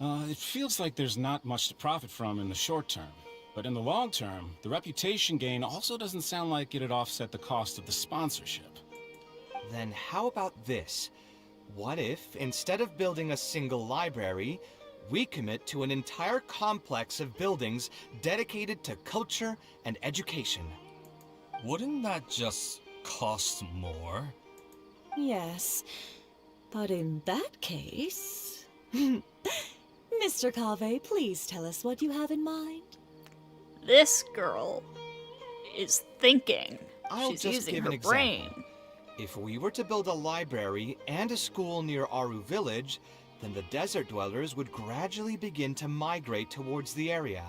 It feels like there's not much to profit from in the short term. But in the long term, the reputation gain also doesn't sound like it'd offset the cost of the sponsorship. Then how about this? What if, instead of building a single library, we commit to an entire complex of buildings dedicated to culture and education? Wouldn't that just cost more? Yes, but in that case... Mr. Kaveh, please tell us what you have in mind. This girl is thinking. I'll She's just using give her an brain. example. If we were to build a library and a school near Aru Village, then the desert dwellers would gradually begin to migrate towards the area.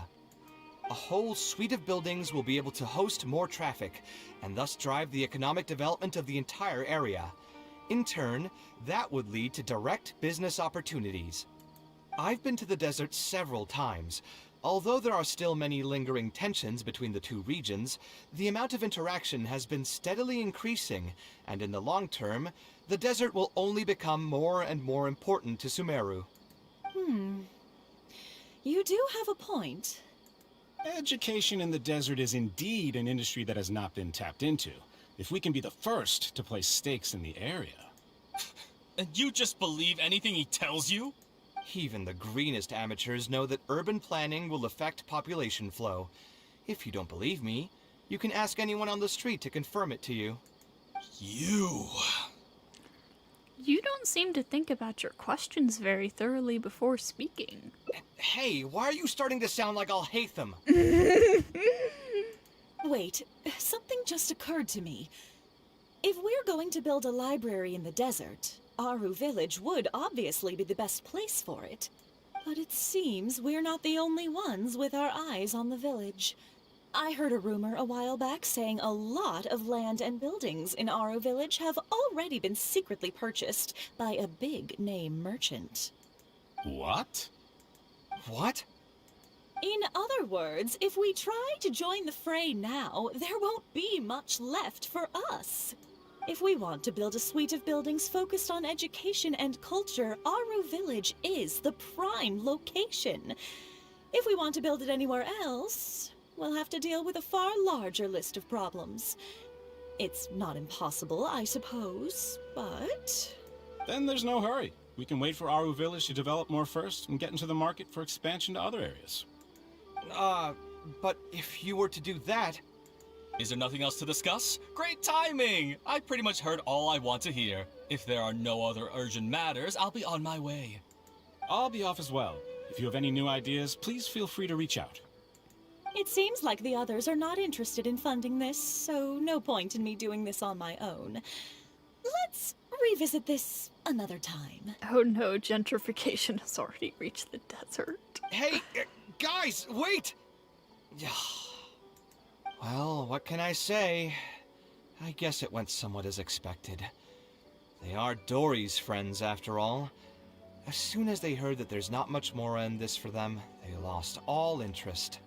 A whole suite of buildings will be able to host more traffic, and thus drive the economic development of the entire area. In turn, that would lead to direct business opportunities. I've been to the desert several times. Although there are still many lingering tensions between the two regions, the amount of interaction has been steadily increasing, and in the long term, the desert will only become more and more important to Sumeru. You do have a point. Education in the desert is indeed an industry that has not been tapped into. If we can be the first to place stakes in the area. And you just believe anything he tells you? Even the greenest amateurs know that urban planning will affect population flow. If you don't believe me, you can ask anyone on the street to confirm it to you. You don't seem to think about your questions very thoroughly before speaking. Hey, why are you starting to sound like I'll hate them? Wait, something just occurred to me. If we're going to build a library in the desert, Aru Village would obviously be the best place for it. But it seems we're not the only ones with our eyes on the village. I heard a rumor a while back saying a lot of land and buildings in Aru Village have already been secretly purchased by a big-name merchant. What? What? In other words, if we try to join the fray now, there won't be much left for us. If we want to build a suite of buildings focused on education and culture, Aru Village is the prime location. If we want to build it anywhere else, we'll have to deal with a far larger list of problems. It's not impossible, I suppose, but... Then there's no hurry. We can wait for Aru Village to develop more first and get into the market for expansion to other areas. But if you were to do that... Is there nothing else to discuss? Great timing! I pretty much heard all I want to hear. If there are no other urgent matters, I'll be on my way. I'll be off as well. If you have any new ideas, please feel free to reach out. It seems like the others are not interested in funding this, so no point in me doing this on my own. Let's revisit this another time. Oh no, gentrification has already reached the desert. Hey, guys, wait! Well, what can I say? I guess it went somewhat as expected. They are Dory's friends, after all. As soon as they heard that there's not much more in this for them, they lost all interest.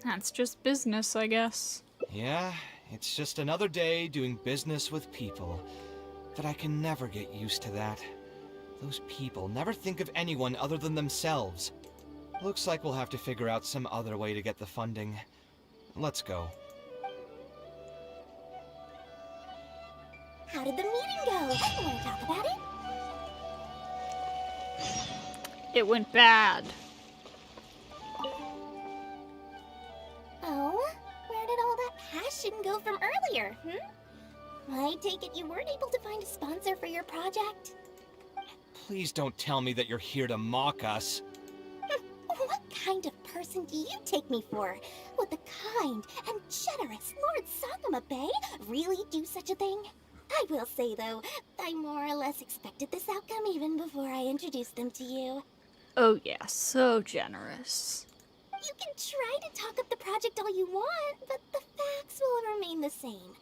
That's just business, I guess. Yeah, it's just another day doing business with people. But I can never get used to that. Those people never think of anyone other than themselves. Looks like we'll have to figure out some other way to get the funding. Let's go. How did the meeting go? Want to talk about it? It went bad. Oh, where did all that passion go from earlier, I take it you weren't able to find a sponsor for your project? Please don't tell me that you're here to mock us. What kind of person do you take me for? Would the kind and generous Lord Sakuma Bay really do such a thing? I will say, though, I more or less expected this outcome even before I introduced them to you. Oh yeah, so generous. You can try to talk up the project all you want, but the facts will remain the same.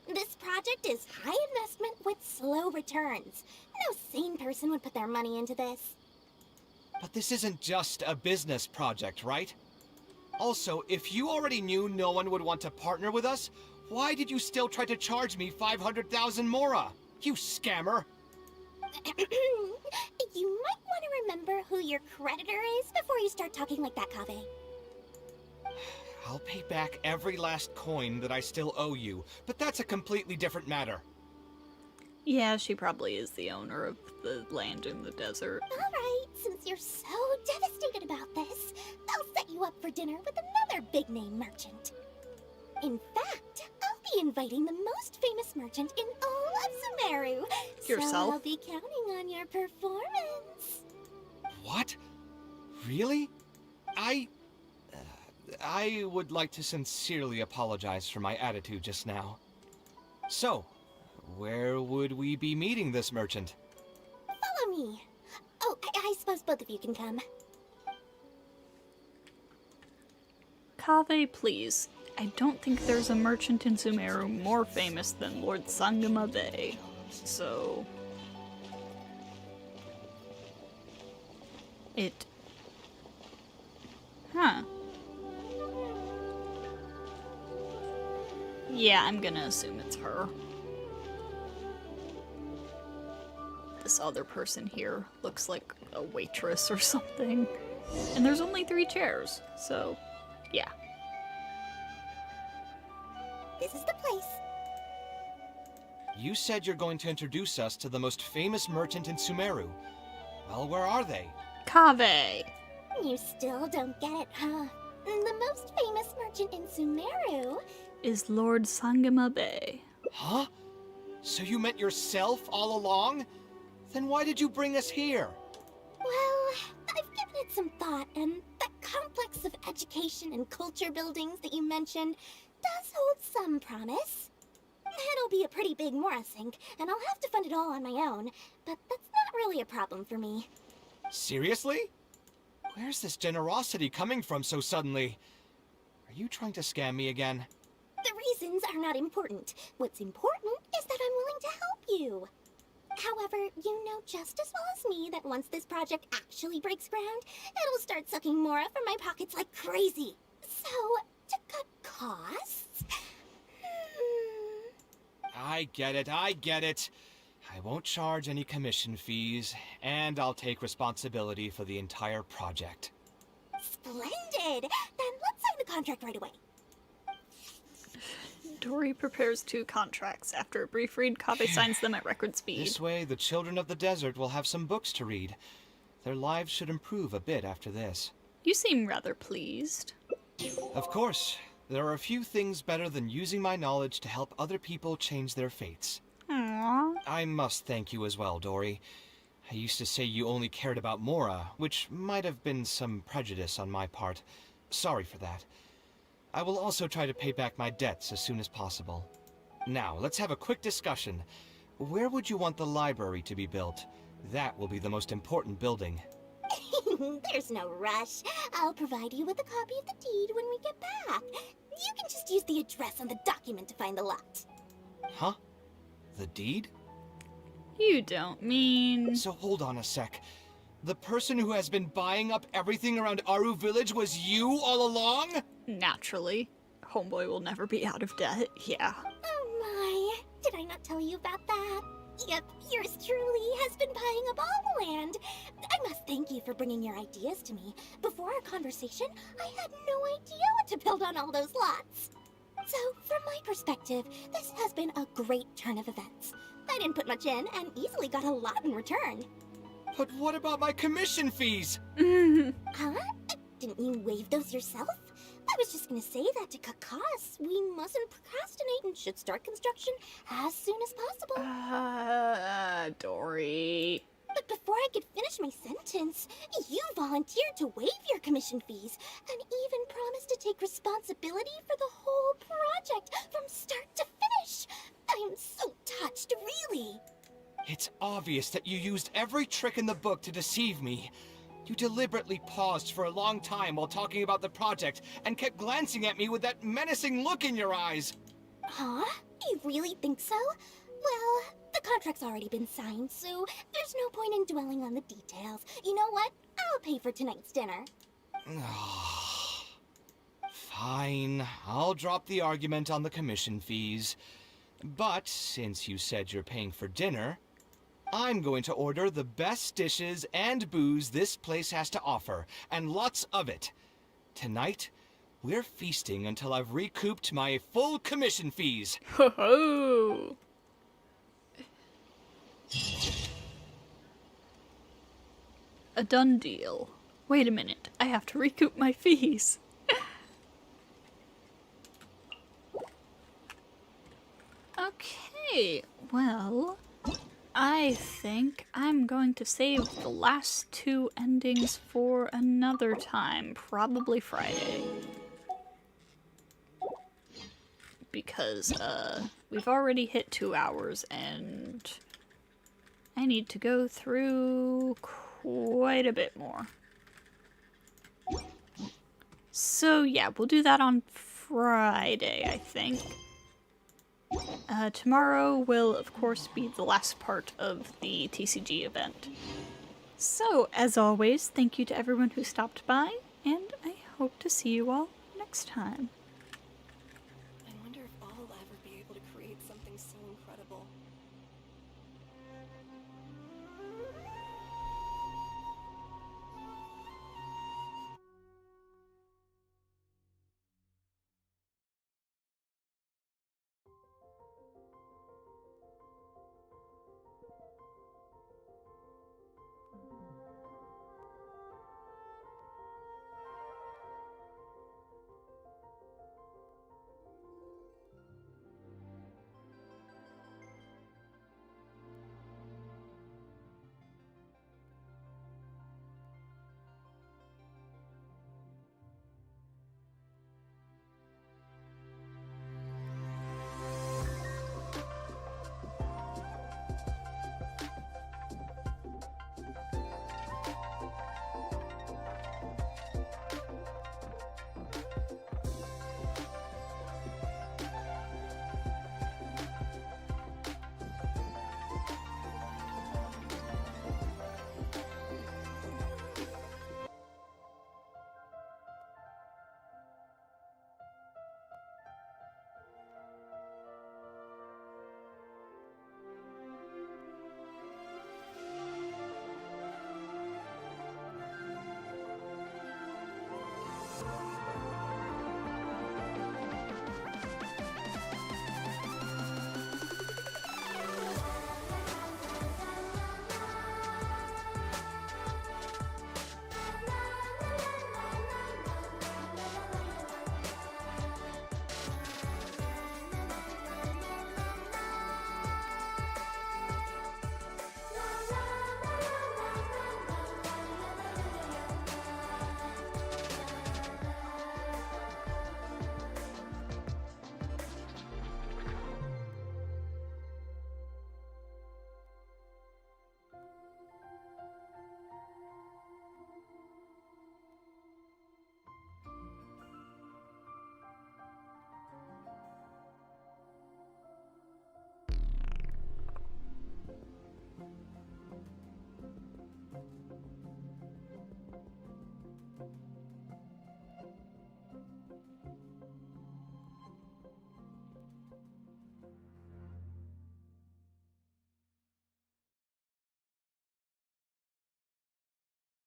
This project is high investment with slow returns. No sane person would put their money into this. But this isn't just a business project, right? Also, if you already knew no one would want to partner with us, why did you still try to charge me 500,000 mora? You scammer! You might want to remember who your creditor is before you start talking like that, Kaveh. I'll pay back every last coin that I still owe you, but that's a completely different matter. Yeah, she probably is the owner of the land in the desert. Alright, since you're so devastated about this, I'll set you up for dinner with another big-name merchant. In fact, I'll be inviting the most famous merchant in all of Sumeru. Yourself? So I'll be counting on your performance. What? Really? I would like to sincerely apologize for my attitude just now. So, where would we be meeting this merchant? Follow me. Oh, I suppose both of you can come. Kaveh, please. I don't think there's a merchant in Sumeru more famous than Lord Sangama Bay. So... Huh. Yeah, I'm gonna assume it's her. This other person here looks like a waitress or something. And there's only 3 chairs, so yeah. This is the place. You said you're going to introduce us to the most famous merchant in Sumeru. Well, where are they? Kaveh! You still don't get it, huh? The most famous merchant in Sumeru Is Lord Sangama Bay. Huh? So you met yourself all along? Then why did you bring us here? Well, I've given it some thought, and that complex of education and culture buildings that you mentioned does hold some promise. It'll be a pretty big Mora sink, and I'll have to fund it all on my own, but that's not really a problem for me. Seriously? Where's this generosity coming from so suddenly? Are you trying to scam me again? The reasons are not important. What's important is that I'm willing to help you. However, you know just as well as me that once this project actually breaks ground, it'll start sucking Mora from my pockets like crazy. So, to cut costs... I get it, I get it. I won't charge any commission fees, and I'll take responsibility for the entire project. Splendid! Then let's sign the contract right away. Dory prepares 2 contracts. After a brief read, Kaveh signs them at record speed. This way, the children of the desert will have some books to read. Their lives should improve a bit after this. You seem rather pleased. Of course. There are a few things better than using my knowledge to help other people change their fates. Aww. I must thank you as well, Dory. I used to say you only cared about Mora, which might have been some prejudice on my part. Sorry for that. I will also try to pay back my debts as soon as possible. Now, let's have a quick discussion. Where would you want the library to be built? That will be the most important building. There's no rush. I'll provide you with a copy of the deed when we get back. You can just use the address on the document to find the lot. Huh? The deed? You don't mean... So hold on a sec. The person who has been buying up everything around Aru Village was you all along? Naturally. Homeboy will never be out of debt, yeah. Oh my, did I not tell you about that? Yep, yours truly has been buying up all the land. I must thank you for bringing your ideas to me. Before our conversation, I had no idea what to build on all those lots. So, from my perspective, this has been a great turn of events. I didn't put much in and easily got a lot in return. But what about my commission fees? Huh? Didn't you waive those yourself? I was just gonna say that to cut costs. We mustn't procrastinate and should start construction as soon as possible. Dory... But before I could finish my sentence, you volunteered to waive your commission fees and even promised to take responsibility for the whole project from start to finish. I'm so touched, really. It's obvious that you used every trick in the book to deceive me. You deliberately paused for a long time while talking about the project and kept glancing at me with that menacing look in your eyes. Huh? You really think so? Well, the contract's already been signed, so there's no point in dwelling on the details. You know what? I'll pay for tonight's dinner. Fine, I'll drop the argument on the commission fees. But since you said you're paying for dinner, I'm going to order the best dishes and booze this place has to offer, and lots of it. Tonight, we're feasting until I've recouped my full commission fees. Ho ho! A done deal. Wait a minute, I have to recoup my fees. Okay, well, I think I'm going to save the last 2 endings for another time, probably Friday. Because, we've already hit 2 hours and I need to go through quite a bit more. So yeah, we'll do that on Friday, I think. Tomorrow will, of course, be the last part of the TCG event. So, as always, thank you to everyone who stopped by, and I hope to see you all next time. I wonder if I'll ever be able to create something so incredible.